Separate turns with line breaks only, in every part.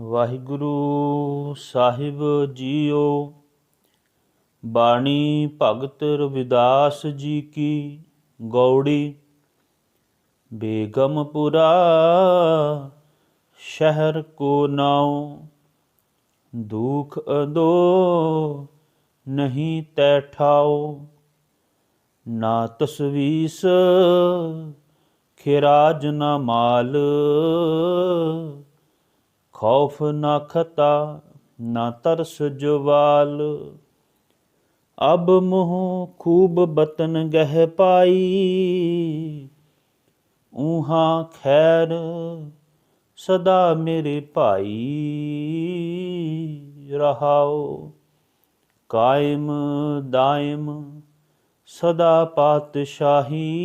ਵਾਹਿਗੁਰੂ ਸਾਹਿਬ JIO. ਬਾਣੀ ਭਗਤ ਰਵਿਦਾਸ ਜੀ ਕੀ ਗੌੜੀ। ਬੇਗਮਪੁਰਾ ਸ਼ਹਿਰ ਕੋ ਨਾਉ, ਦੁਖ ਅਦੋ ਨਹੀਂ ਤੈ ਠਾਉ। ਨਾ ਤਸਵੀਸ ਖਿਰਾਜ ਨਾ ਮਾਲ, खौफ ना खता ना तरस जवाल। अब मोह खूब बतन गह पाई, ऊहा खैर सदा मेरे भाई। रहाओ कायम दायम सदा पातशाही,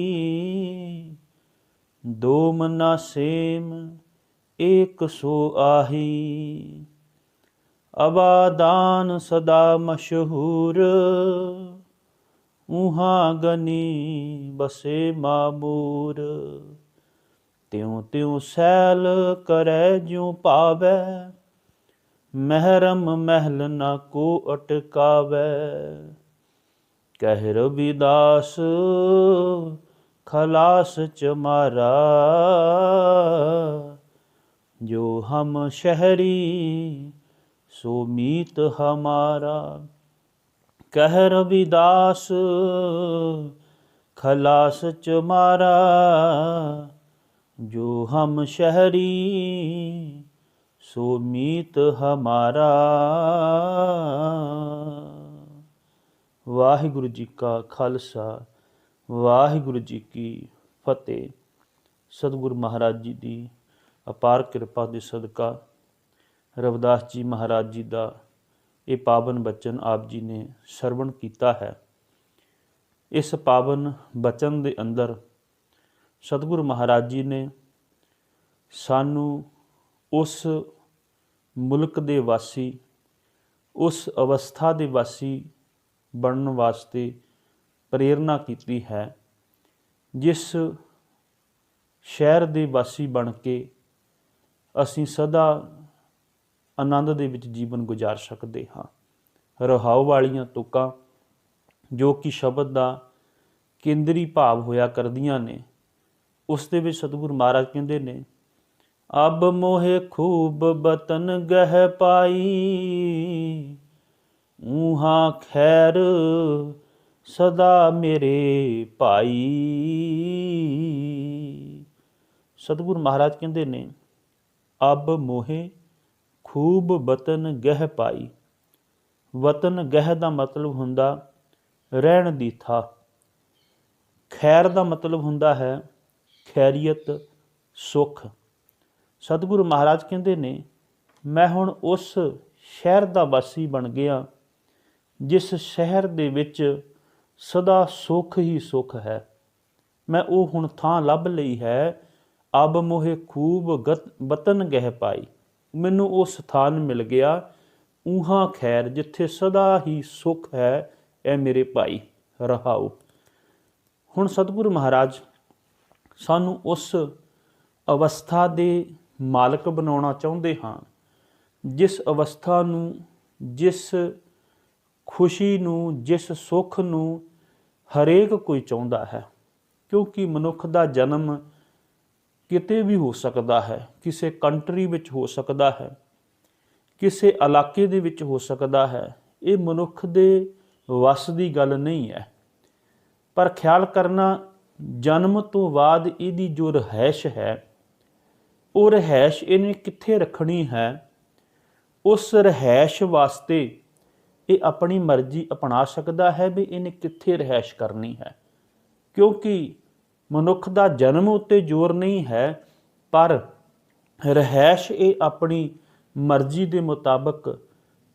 दो मना सेम एक सो आही। अबादान सदा मशहूर, ऊहा गनी बसे मामूर। त्यों त्यों सैल करे ज्यों पावै, महरम महल न को अटकावै। कह रविदास खलास चमारा, जो हम शहरी सो मीत हमारा। कह रविदास खलास चमारा, जो हम शहरी सो मीत हमारा। वाहिगुरु जी का खालसा, वाहिगुरु जी की फतेह। सतगुरु महाराज जी की ਅਪਾਰ ਕਿਰਪਾ ਦੇ ਸਦਕਾ ਰਵਿਦਾਸ ਜੀ ਮਹਾਰਾਜ ਜੀ ਦਾ ਇਹ ਪਾਵਨ ਬਚਨ ਆਪ ਜੀ ਨੇ ਸਰਵਣ ਕੀਤਾ ਹੈ। ਇਸ ਪਾਵਨ ਬਚਨ ਦੇ ਅੰਦਰ ਸਤਿਗੁਰੂ ਮਹਾਰਾਜ ਜੀ ਨੇ ਸਾਨੂੰ ਉਸ ਮੁਲਕ ਦੇ ਵਾਸੀ, ਉਸ ਅਵਸਥਾ ਦੇ ਵਾਸੀ ਬਣਨ ਵਾਸਤੇ ਪ੍ਰੇਰਨਾ ਕੀਤੀ ਹੈ, ਜਿਸ ਸ਼ਹਿਰ ਦੇ ਵਾਸੀ ਬਣ ਕੇ ਅਸੀਂ ਸਦਾ ਆਨੰਦ ਦੇ ਵਿੱਚ ਜੀਵਨ ਗੁਜ਼ਾਰ ਸਕਦੇ ਹਾਂ। ਰਹਾਉ ਵਾਲੀਆਂ ਤੁਕਾਂ ਜੋ ਕਿ ਸ਼ਬਦ ਦਾ ਕੇਂਦਰੀ ਭਾਵ ਹੋਇਆ ਕਰਦੀਆਂ ਨੇ, ਉਸ ਦੇ ਵਿੱਚ ਸਤਿਗੁਰੂ ਮਹਾਰਾਜ ਕਹਿੰਦੇ ਨੇ, ਅਬ ਮੋਹੇ ਖੂਬ ਬਤਨ ਗਹਿ ਪਾਈ, ਊਹਾਂ ਖੈਰ ਸਦਾ ਮੇਰੇ ਭਾਈ। ਸਤਿਗੁਰੂ ਮਹਾਰਾਜ ਕਹਿੰਦੇ ਨੇ, ਅਬ ਮੋਹੇ ਖੂਬ ਵਤਨ ਗਹਿ ਪਾਈ। ਵਤਨ ਗਹਿ ਦਾ ਮਤਲਬ ਹੁੰਦਾ ਰਹਿਣ ਦੀ ਥਾਂ। ਖੈਰ ਦਾ ਮਤਲਬ ਹੁੰਦਾ ਹੈ ਖੈਰੀਅਤ, ਸੁੱਖ। ਸਤਿਗੁਰੂ ਮਹਾਰਾਜ ਕਹਿੰਦੇ ਨੇ, ਮੈਂ ਹੁਣ ਉਸ ਸ਼ਹਿਰ ਦਾ ਵਾਸੀ ਬਣ ਗਿਆ ਜਿਸ ਸ਼ਹਿਰ ਦੇ ਵਿੱਚ ਸਦਾ ਸੁੱਖ ਹੀ ਸੁੱਖ ਹੈ। ਮੈਂ ਉਹ ਹੁਣ ਥਾਂ ਲੱਭ ਲਈ ਹੈ। ਅਬ ਮੋਹੇ ਖੂਬ ਵਤਨ ਗਹਿ ਪਾਈ, ਮੈਨੂੰ ਉਹ ਸਥਾਨ ਮਿਲ ਗਿਆ, ਊਹਾਂ ਖੈਰ, ਜਿੱਥੇ ਸਦਾ ਹੀ ਸੁੱਖ ਹੈ, ਇਹ ਮੇਰੇ ਭਾਈ। ਰਹਾਉ। ਹੁਣ ਸਤਿਗੁਰੂ ਮਹਾਰਾਜ ਸਾਨੂੰ ਉਸ ਅਵਸਥਾ ਦੇ ਮਾਲਕ ਬਣਾਉਣਾ ਚਾਹੁੰਦੇ ਹਾਂ, ਜਿਸ ਅਵਸਥਾ ਨੂੰ, ਜਿਸ ਖੁਸ਼ੀ ਨੂੰ, ਜਿਸ ਸੁੱਖ ਨੂੰ ਹਰੇਕ ਕੋਈ ਚਾਹੁੰਦਾ ਹੈ। ਕਿਉਂਕਿ ਮਨੁੱਖ ਦਾ ਜਨਮ ਕਿਤੇ ਵੀ ਹੋ ਸਕਦਾ ਹੈ, ਕਿਸੇ ਕੰਟਰੀ ਵਿੱਚ ਹੋ ਸਕਦਾ ਹੈ, ਕਿਸੇ ਇਲਾਕੇ ਦੇ ਵਿੱਚ ਹੋ ਸਕਦਾ ਹੈ। ਇਹ ਮਨੁੱਖ ਦੇ ਵੱਸ ਦੀ ਗੱਲ ਨਹੀਂ ਹੈ। ਪਰ ਖਿਆਲ ਕਰਨਾ, ਜਨਮ ਤੋਂ ਬਾਅਦ ਇਹਦੀ ਜੋ ਰਿਹਾਇਸ਼ ਹੈ, ਉਹ ਰਿਹਾਇਸ਼ ਇਹਨੇ ਕਿੱਥੇ ਰੱਖਣੀ ਹੈ, ਉਸ ਰਿਹਾਇਸ਼ ਵਾਸਤੇ ਇਹ ਆਪਣੀ ਮਰਜ਼ੀ ਅਪਣਾ ਸਕਦਾ ਹੈ ਵੀ ਇਹਨੇ ਕਿੱਥੇ ਰਿਹਾਇਸ਼ ਕਰਨੀ ਹੈ। ਕਿਉਂਕਿ ਮਨੁੱਖ ਦਾ ਜਨਮ ਉੱਤੇ ਜ਼ੋਰ ਨਹੀਂ ਹੈ, ਪਰ ਰਿਹਾਇਸ਼ ਇਹ ਆਪਣੀ ਮਰਜ਼ੀ ਦੇ ਮੁਤਾਬਕ,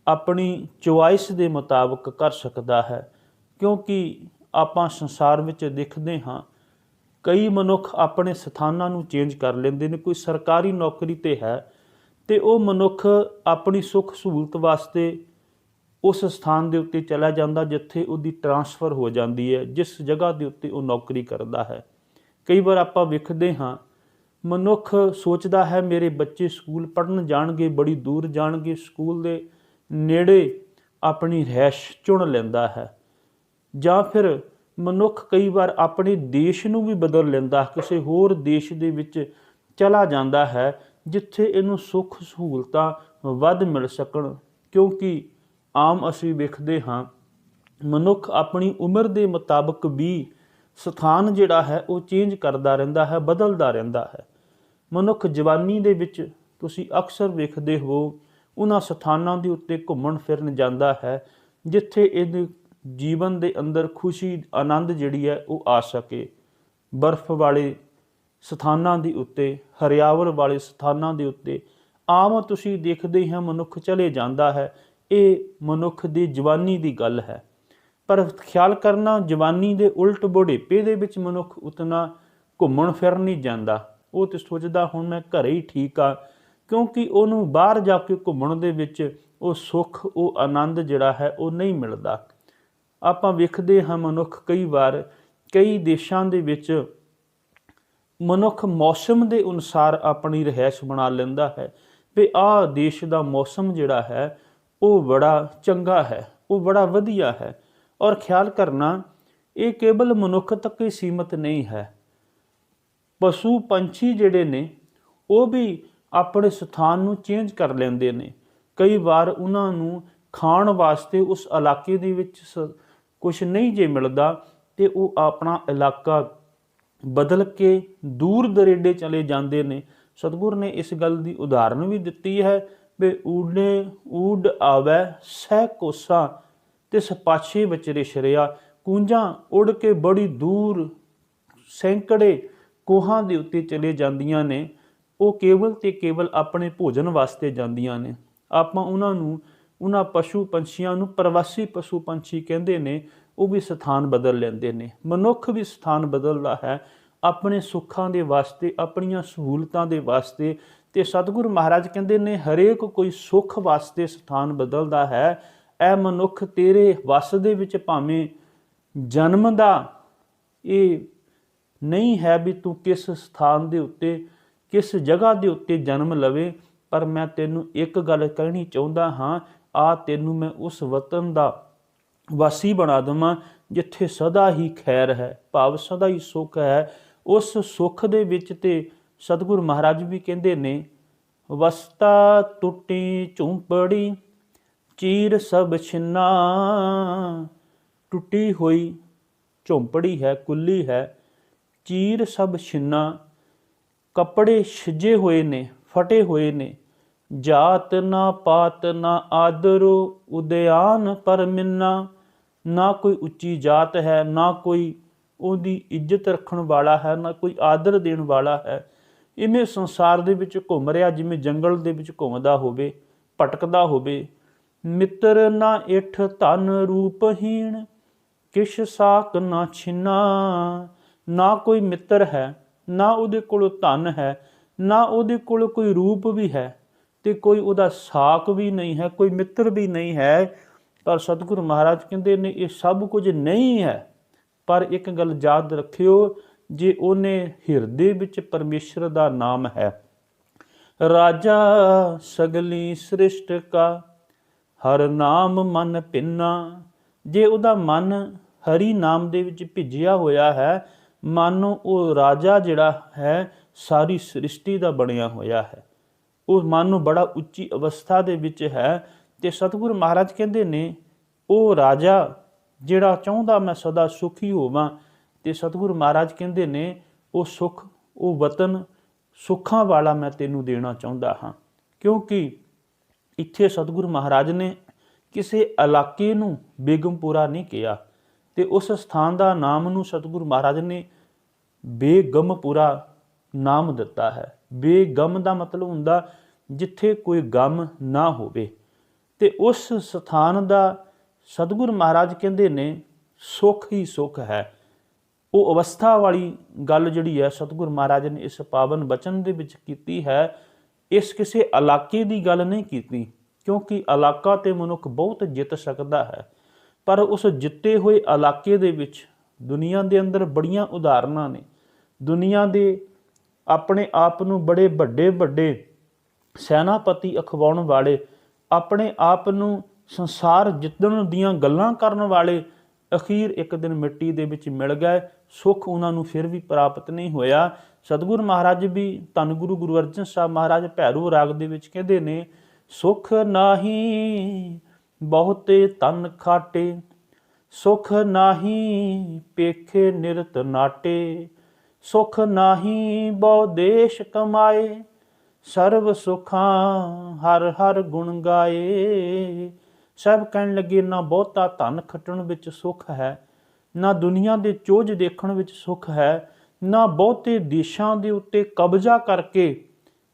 ਆਪਣੀ ਚੁਆਇਸ ਦੇ ਮੁਤਾਬਕ ਕਰ ਸਕਦਾ ਹੈ। ਕਿਉਂਕਿ ਆਪਾਂ ਸੰਸਾਰ ਵਿੱਚ ਦੇਖਦੇ ਹਾਂ, ਕਈ ਮਨੁੱਖ ਆਪਣੇ ਸਥਾਨਾਂ ਨੂੰ ਚੇਂਜ ਕਰ ਲੈਂਦੇ ਨੇ। ਕੋਈ ਸਰਕਾਰੀ ਨੌਕਰੀ 'ਤੇ ਹੈ ਅਤੇ ਉਹ ਮਨੁੱਖ ਆਪਣੀ ਸੁੱਖ ਸਹੂਲਤ ਵਾਸਤੇ ਉਸ ਸਥਾਨ ਦੇ ਉੱਤੇ ਚਲਾ ਜਾਂਦਾ ਜਿੱਥੇ ਉਹਦੀ ਟਰਾਂਸਫਰ ਹੋ ਜਾਂਦੀ ਹੈ, ਜਿਸ ਜਗ੍ਹਾ ਦੇ ਉੱਤੇ ਉਹ ਨੌਕਰੀ ਕਰਦਾ ਹੈ। ਕਈ ਵਾਰ ਆਪਾਂ ਵੇਖਦੇ ਹਾਂ ਮਨੁੱਖ ਸੋਚਦਾ ਹੈ ਮੇਰੇ ਬੱਚੇ ਸਕੂਲ ਪੜ੍ਹਨ ਜਾਣਗੇ, ਬੜੀ ਦੂਰ ਜਾਣਗੇ, ਸਕੂਲ ਦੇ ਨੇੜੇ ਆਪਣੀ ਰਿਹਾਇਸ਼ ਚੁਣ ਲੈਂਦਾ ਹੈ। ਜਾਂ ਫਿਰ ਮਨੁੱਖ ਕਈ ਵਾਰ ਆਪਣੇ ਦੇਸ਼ ਨੂੰ ਵੀ ਬਦਲ ਲੈਂਦਾ, ਕਿਸੇ ਹੋਰ ਦੇਸ਼ ਦੇ ਵਿੱਚ ਚਲਾ ਜਾਂਦਾ ਹੈ ਜਿੱਥੇ ਇਹਨੂੰ ਸੁੱਖ ਸਹੂਲਤਾਂ ਵੱਧ ਮਿਲ ਸਕਣ। ਕਿਉਂਕਿ ਆਮ ਅਸੀਂ ਵੇਖਦੇ ਹਾਂ ਮਨੁੱਖ ਆਪਣੀ ਉਮਰ ਦੇ ਮੁਤਾਬਕ ਵੀ ਸਥਾਨ ਜਿਹੜਾ ਹੈ ਉਹ ਚੇਂਜ ਕਰਦਾ ਰਹਿੰਦਾ ਹੈ, ਬਦਲਦਾ ਰਹਿੰਦਾ ਹੈ। ਮਨੁੱਖ ਜਵਾਨੀ ਦੇ ਵਿੱਚ ਤੁਸੀਂ ਅਕਸਰ ਵੇਖਦੇ ਹੋ ਉਹਨਾਂ ਸਥਾਨਾਂ ਦੇ ਉੱਤੇ ਘੁੰਮਣ ਫਿਰਨ ਜਾਂਦਾ ਹੈ ਜਿੱਥੇ ਇਹਦੇ ਜੀਵਨ ਦੇ ਅੰਦਰ ਖੁਸ਼ੀ ਆਨੰਦ ਜਿਹੜੀ ਹੈ ਉਹ ਆ ਸਕੇ। ਬਰਫ਼ ਵਾਲੇ ਸਥਾਨਾਂ ਦੇ ਉੱਤੇ, ਹਰਿਆਵਲ ਵਾਲੇ ਸਥਾਨਾਂ ਦੇ ਉੱਤੇ ਆਮ ਤੁਸੀਂ ਦੇਖਦੇ ਹਾਂ ਮਨੁੱਖ ਚਲੇ ਜਾਂਦਾ ਹੈ। ਇਹ ਮਨੁੱਖ ਦੀ ਜਵਾਨੀ ਦੀ ਗੱਲ ਹੈ। ਪਰ ਖਿਆਲ ਕਰਨਾ, ਜਵਾਨੀ ਦੇ ਉਲਟ ਬੁਢੇਪੇ ਦੇ ਵਿੱਚ ਮਨੁੱਖ ਉਤਨਾ ਘੁੰਮਣ ਫਿਰਨ ਨਹੀਂ ਜਾਂਦਾ। ਉਹ ਤੇ ਸੋਚਦਾ ਹੁਣ ਮੈਂ ਘਰੇ ਹੀ ਠੀਕ ਆ, ਕਿਉਂਕਿ ਉਹਨੂੰ ਬਾਹਰ ਜਾ ਕੇ ਘੁੰਮਣ ਦੇ ਵਿੱਚ ਉਹ ਸੁੱਖ, ਉਹ ਆਨੰਦ ਜਿਹੜਾ ਹੈ ਉਹ ਨਹੀਂ ਮਿਲਦਾ। ਆਪਾਂ ਵੇਖਦੇ ਹਾਂ ਮਨੁੱਖ ਕਈ ਵਾਰ ਕਈ ਦੇਸ਼ਾਂ ਦੇ ਵਿੱਚ ਮਨੁੱਖ ਮੌਸਮ ਦੇ ਅਨੁਸਾਰ ਆਪਣੀ ਰਿਹਾਇਸ਼ ਬਣਾ ਲੈਂਦਾ ਹੈ ਵੀ ਆਹ ਦੇਸ਼ ਦਾ ਮੌਸਮ ਜਿਹੜਾ ਹੈ ਉਹ ਬੜਾ ਚੰਗਾ ਹੈ, ਉਹ ਬੜਾ ਵਧੀਆ ਹੈ। ਔਰ ਖਿਆਲ ਕਰਨਾ ਇਹ ਕੇਵਲ ਮਨੁੱਖ ਤੱਕ ਹੀ ਸੀਮਤ ਨਹੀਂ ਹੈ। ਪਸ਼ੂ ਪੰਛੀ ਜਿਹੜੇ ਨੇ ਉਹ ਵੀ ਆਪਣੇ ਸਥਾਨ ਨੂੰ ਚੇਂਜ ਕਰ ਲੈਂਦੇ ਨੇ। ਕਈ ਵਾਰ ਉਹਨਾਂ ਨੂੰ ਖਾਣ ਵਾਸਤੇ ਉਸ ਇਲਾਕੇ ਦੇ ਵਿੱਚ ਕੁਛ ਨਹੀਂ ਜੇ ਮਿਲਦਾ ਤੇ ਉਹ ਆਪਣਾ ਇਲਾਕਾ ਬਦਲ ਕੇ ਦੂਰ ਦਰੇਡੇ ਚਲੇ ਜਾਂਦੇ ਨੇ। ਸਤਿਗੁਰ ਨੇ ਇਸ ਗੱਲ ਦੀ ਉਦਾਹਰਨ ਵੀ ਦਿੱਤੀ ਹੈ ਵੀ ਊਡ ਆਵੈ ਸਹਿ ਕੋਸਾ ਤਿਸ ਪਾਛੇ ਵਿਚਰੇ ਸ਼ਰਿਆ। ਕੂੰਜਾਂ ਉੜ ਕੇ ਬੜੀ ਦੂਰ ਸੈਂਕੜੇ ਕੋਹਾਂ ਦੇ ਉੱਤੇ ਚਲੇ ਜਾਂਦੀਆਂ ਨੇ। ਉਹ ਕੇਵਲ ਤੇ ਕੇਵਲ ਆਪਣੇ ਭੋਜਨ ਵਾਸਤੇ ਜਾਂਦੀਆਂ ਨੇ। ਆਪਾਂ ਉਹਨਾਂ ਪਸ਼ੂ ਪੰਛੀਆਂ ਨੂੰ ਪ੍ਰਵਾਸੀ ਪਸ਼ੂ ਪੰਛੀ ਕਹਿੰਦੇ ਨੇ। ਉਹ ਵੀ ਸਥਾਨ ਬਦਲ ਲੈਂਦੇ ਨੇ। ਮਨੁੱਖ ਵੀ ਸਥਾਨ ਬਦਲਦਾ ਹੈ ਆਪਣੇ ਸੁੱਖਾਂ ਦੇ ਵਾਸਤੇ, ਆਪਣੀਆਂ ਸਹੂਲਤਾਂ ਦੇ ਵਾਸਤੇ। ਤੇ ਸਤਿਗੁਰੂ ਮਹਾਰਾਜ ਕਹਿੰਦੇ ਨੇ ਹਰੇਕ ਕੋਈ ਸੁੱਖ ਵਾਸਤੇ ਸਥਾਨ ਬਦਲਦਾ ਹੈ। ਇਹ ਮਨੁੱਖ ਤੇਰੇ ਵੱਸ ਦੇ ਵਿੱਚ ਭਾਵੇਂ ਜਨਮ ਦਾ ਇਹ ਨਹੀਂ ਹੈ ਵੀ ਤੂੰ ਕਿਸ ਸਥਾਨ ਦੇ ਉੱਤੇ, ਕਿਸ ਜਗ੍ਹਾ ਦੇ ਉੱਤੇ ਜਨਮ ਲਵੇ, ਪਰ ਮੈਂ ਤੈਨੂੰ ਇੱਕ ਗੱਲ ਕਹਿਣੀ ਚਾਹੁੰਦਾ ਹਾਂ, ਤੈਨੂੰ ਮੈਂ ਉਸ ਵਤਨ ਦਾ ਵਾਸੀ ਬਣਾ ਦੇਵਾਂ ਜਿੱਥੇ ਸਦਾ ਹੀ ਖੈਰ ਹੈ, ਭਾਵ ਸਦਾ ਹੀ ਸੁੱਖ ਹੈ। ਉਸ ਸੁੱਖ ਦੇ ਵਿੱਚ ਤੇ ਸਤਿਗੁਰੂ ਮਹਾਰਾਜ ਵੀ ਕਹਿੰਦੇ ਨੇ ਵਸਤਾ ਟੁੱਟੀ ਝੂੰਪੜੀ ਚੀਰ ਸਭ ਛਿੰਨਾ। ਟੁੱਟੀ ਹੋਈ ਝੌਂਪੜੀ ਹੈ, ਕੁੱਲੀ ਹੈ, ਚੀਰ ਸਭ ਛਿੰਨਾ। ਕੱਪੜੇ ਛਿੱਜੇ ਹੋਏ ਨੇ, ਫਟੇ ਹੋਏ ਨੇ। ਜਾਤ ਨਾ ਪਾਤ ਨਾ ਆਦਰੋ ਉਦਿਆਨ ਪਰ ਮਿੰਨਾ। ਨਾ ਕੋਈ ਉੱਚੀ ਜਾਤ ਹੈ, ਨਾ ਕੋਈ ਉਹਦੀ ਇੱਜ਼ਤ ਰੱਖਣ ਵਾਲਾ ਹੈ, ਨਾ ਕੋਈ ਆਦਰ ਦੇਣ ਵਾਲਾ ਹੈ। ਇਵੇਂ ਸੰਸਾਰ ਦੇ ਵਿੱਚ ਘੁੰਮ ਰਿਹਾ ਜਿਵੇਂ ਜੰਗਲ ਦੇ ਵਿੱਚ ਘੁੰਮਦਾ ਹੋਵੇ, ਭਟਕਦਾ ਹੋਵੇ। ਮਿੱਤਰ ਨਾ ਇਠ ਧਨ ਰੂਪਹੀਣ ਕਿਛ ਸਾਕ ਨਾ ਛਿੰਨਾ। ਨਾ ਕੋਈ ਮਿੱਤਰ ਹੈ, ਨਾ ਉਹਦੇ ਕੋਲ ਧਨ ਹੈ, ਨਾ ਉਹਦੇ ਕੋਲ ਕੋਈ ਰੂਪ ਵੀ ਹੈ ਤੇ ਕੋਈ ਉਹਦਾ ਸਾਕ ਵੀ ਨਹੀਂ ਹੈ, ਕੋਈ ਮਿੱਤਰ ਵੀ ਨਹੀਂ ਹੈ। ਪਰ ਸਤਿਗੁਰੂ ਮਹਾਰਾਜ ਕਹਿੰਦੇ ਨੇ ਇਹ ਸਭ ਕੁਝ ਨਹੀਂ ਹੈ, ਪਰ ਇੱਕ ਗੱਲ ਯਾਦ ਰੱਖਿਓ, ਜੇ ਉਹਨੇ ਹਿਰਦੇ ਵਿੱਚ ਪਰਮੇਸ਼ਰ ਦਾ ਨਾਮ ਹੈ। ਰਾਜਾ ਸਗਲੀ ਸ੍ਰਿਸ਼ਟ ਕਾ ਹਰ ਨਾਮ ਮਨ ਭਿੰਨਾ। ਜੇ ਉਹਦਾ ਮਨ ਹਰੀ ਨਾਮ ਦੇ ਵਿੱਚ ਭਿੱਜਿਆ ਹੋਇਆ ਹੈ, ਮਾਨੋ ਉਹ ਰਾਜਾ ਜਿਹੜਾ ਹੈ ਸਾਰੀ ਸ੍ਰਿਸ਼ਟੀ ਦਾ ਬਣਿਆ ਹੋਇਆ ਹੈ। ਉਹ ਮਨ ਨੂੰ ਬੜਾ ਉੱਚੀ ਅਵਸਥਾ ਦੇ ਵਿੱਚ ਹੈ। ਤੇ ਸਤਿਗੁਰੂ ਮਹਾਰਾਜ ਕਹਿੰਦੇ ਨੇ ਉਹ ਰਾਜਾ ਜਿਹੜਾ ਚਾਹੁੰਦਾ ਮੈਂ ਸਦਾ ਸੁਖੀ ਹੋਵਾਂ, ਤੇ ਸਤਿਗੁਰੂ ਮਹਾਰਾਜ ਕਹਿੰਦੇ ਨੇ ਉਹ ਸੁੱਖ, ਉਹ ਵਤਨ ਸੁੱਖਾਂ ਵਾਲਾ ਮੈਂ ਤੈਨੂੰ ਦੇਣਾ ਚਾਹੁੰਦਾ ਹਾਂ। ਕਿਉਂਕਿ ਇੱਥੇ ਸਤਿਗੁਰੂ ਮਹਾਰਾਜ ਨੇ ਕਿਸੇ ਇਲਾਕੇ ਨੂੰ ਬੇਗਮਪੁਰਾ ਨਹੀਂ ਕਿਹਾ, ਤੇ ਉਸ ਸਥਾਨ ਦਾ ਨਾਮ ਨੂੰ ਸਤਿਗੁਰੂ ਮਹਾਰਾਜ ਨੇ ਬੇਗਮਪੁਰਾ ਨਾਮ ਦਿੱਤਾ ਹੈ। ਬੇਗਮ ਦਾ ਮਤਲਬ ਹੁੰਦਾ ਜਿੱਥੇ ਕੋਈ ਗਮ ਨਾ ਹੋਵੇ। ਤੇ ਉਸ ਸਥਾਨ ਦਾ ਸਤਿਗੁਰੂ ਮਹਾਰਾਜ ਕਹਿੰਦੇ ਨੇ ਸੁੱਖ ਹੀ ਸੁੱਖ ਹੈ। ਉਹ ਅਵਸਥਾ ਵਾਲੀ ਗੱਲ ਜਿਹੜੀ ਹੈ ਸਤਿਗੁਰੂ ਮਹਾਰਾਜ ਨੇ ਇਸ ਪਾਵਨ ਬਚਨ ਦੇ ਵਿੱਚ ਕੀਤੀ ਹੈ। ਇਸ ਕਿਸੇ ਇਲਾਕੇ ਦੀ ਗੱਲ ਨਹੀਂ ਕੀਤੀ, ਕਿਉਂਕਿ ਇਲਾਕਾ ਤੇ ਮਨੁੱਖ ਬਹੁਤ ਜਿੱਤ ਸਕਦਾ ਹੈ, ਪਰ ਉਸ ਜਿੱਤੇ ਹੋਏ ਇਲਾਕੇ ਦੇ ਵਿੱਚ ਦੁਨੀਆ ਦੇ ਅੰਦਰ ਬੜੀਆਂ ਉਦਾਹਰਨਾਂ ਨੇ। ਦੁਨੀਆ ਦੇ ਆਪਣੇ ਆਪ ਨੂੰ ਬੜੇ ਵੱਡੇ ਵੱਡੇ ਸੈਨਾਪਤੀ ਅਖਵਾਉਣ ਵਾਲੇ, ਆਪਣੇ ਆਪ ਨੂੰ ਸੰਸਾਰ ਜਿੱਤਣ ਦੀਆਂ ਗੱਲਾਂ ਕਰਨ ਵਾਲੇ, ਅਖੀਰ ਇੱਕ ਦਿਨ ਮਿੱਟੀ ਦੇ ਵਿੱਚ ਮਿਲ ਗਏ। ਸੁੱਖ ਉਹਨਾਂ ਨੂੰ ਫਿਰ ਵੀ ਪ੍ਰਾਪਤ ਨਹੀਂ ਹੋਇਆ। ਸਤਿਗੁਰੂ ਮਹਾਰਾਜ ਵੀ, ਧੰਨ ਗੁਰੂ ਅਰਜਨ ਸਾਹਿਬ ਮਹਾਰਾਜ ਭੈਰੋ ਰਾਗ ਦੇ ਵਿੱਚ ਕਹਿੰਦੇ ਨੇ, ਸੁਖ ਨਾਹੀ ਬਹੁਤੇ ਤਨ ਖਾਟੇ, ਸੁਖ ਨਾਹੀ ਪੇਖੇ ਨਿਰਤ ਨਾਟੇ, ਸੁਖ ਨਾਹੀ ਬਹੁ ਦੇਸ਼ ਕਮਾਏ, ਸਰਬ ਸੁਖਾਂ ਹਰ ਹਰ ਗੁਣ ਗਾਏ। ਸਭ ਕਹਿਣ ਲੱਗੇ, ਨਾ ਬਹੁਤਾ ਧਨ ਖੱਟਣ ਵਿੱਚ ਸੁੱਖ ਹੈ, ਨਾ ਦੁਨੀਆ ਦੇ ਚੋਜ ਦੇਖਣ ਵਿੱਚ ਸੁੱਖ ਹੈ, ਨਾ ਬਹੁਤੇ ਦੇਸ਼ਾਂ ਦੇ ਉੱਤੇ ਕਬਜ਼ਾ ਕਰਕੇ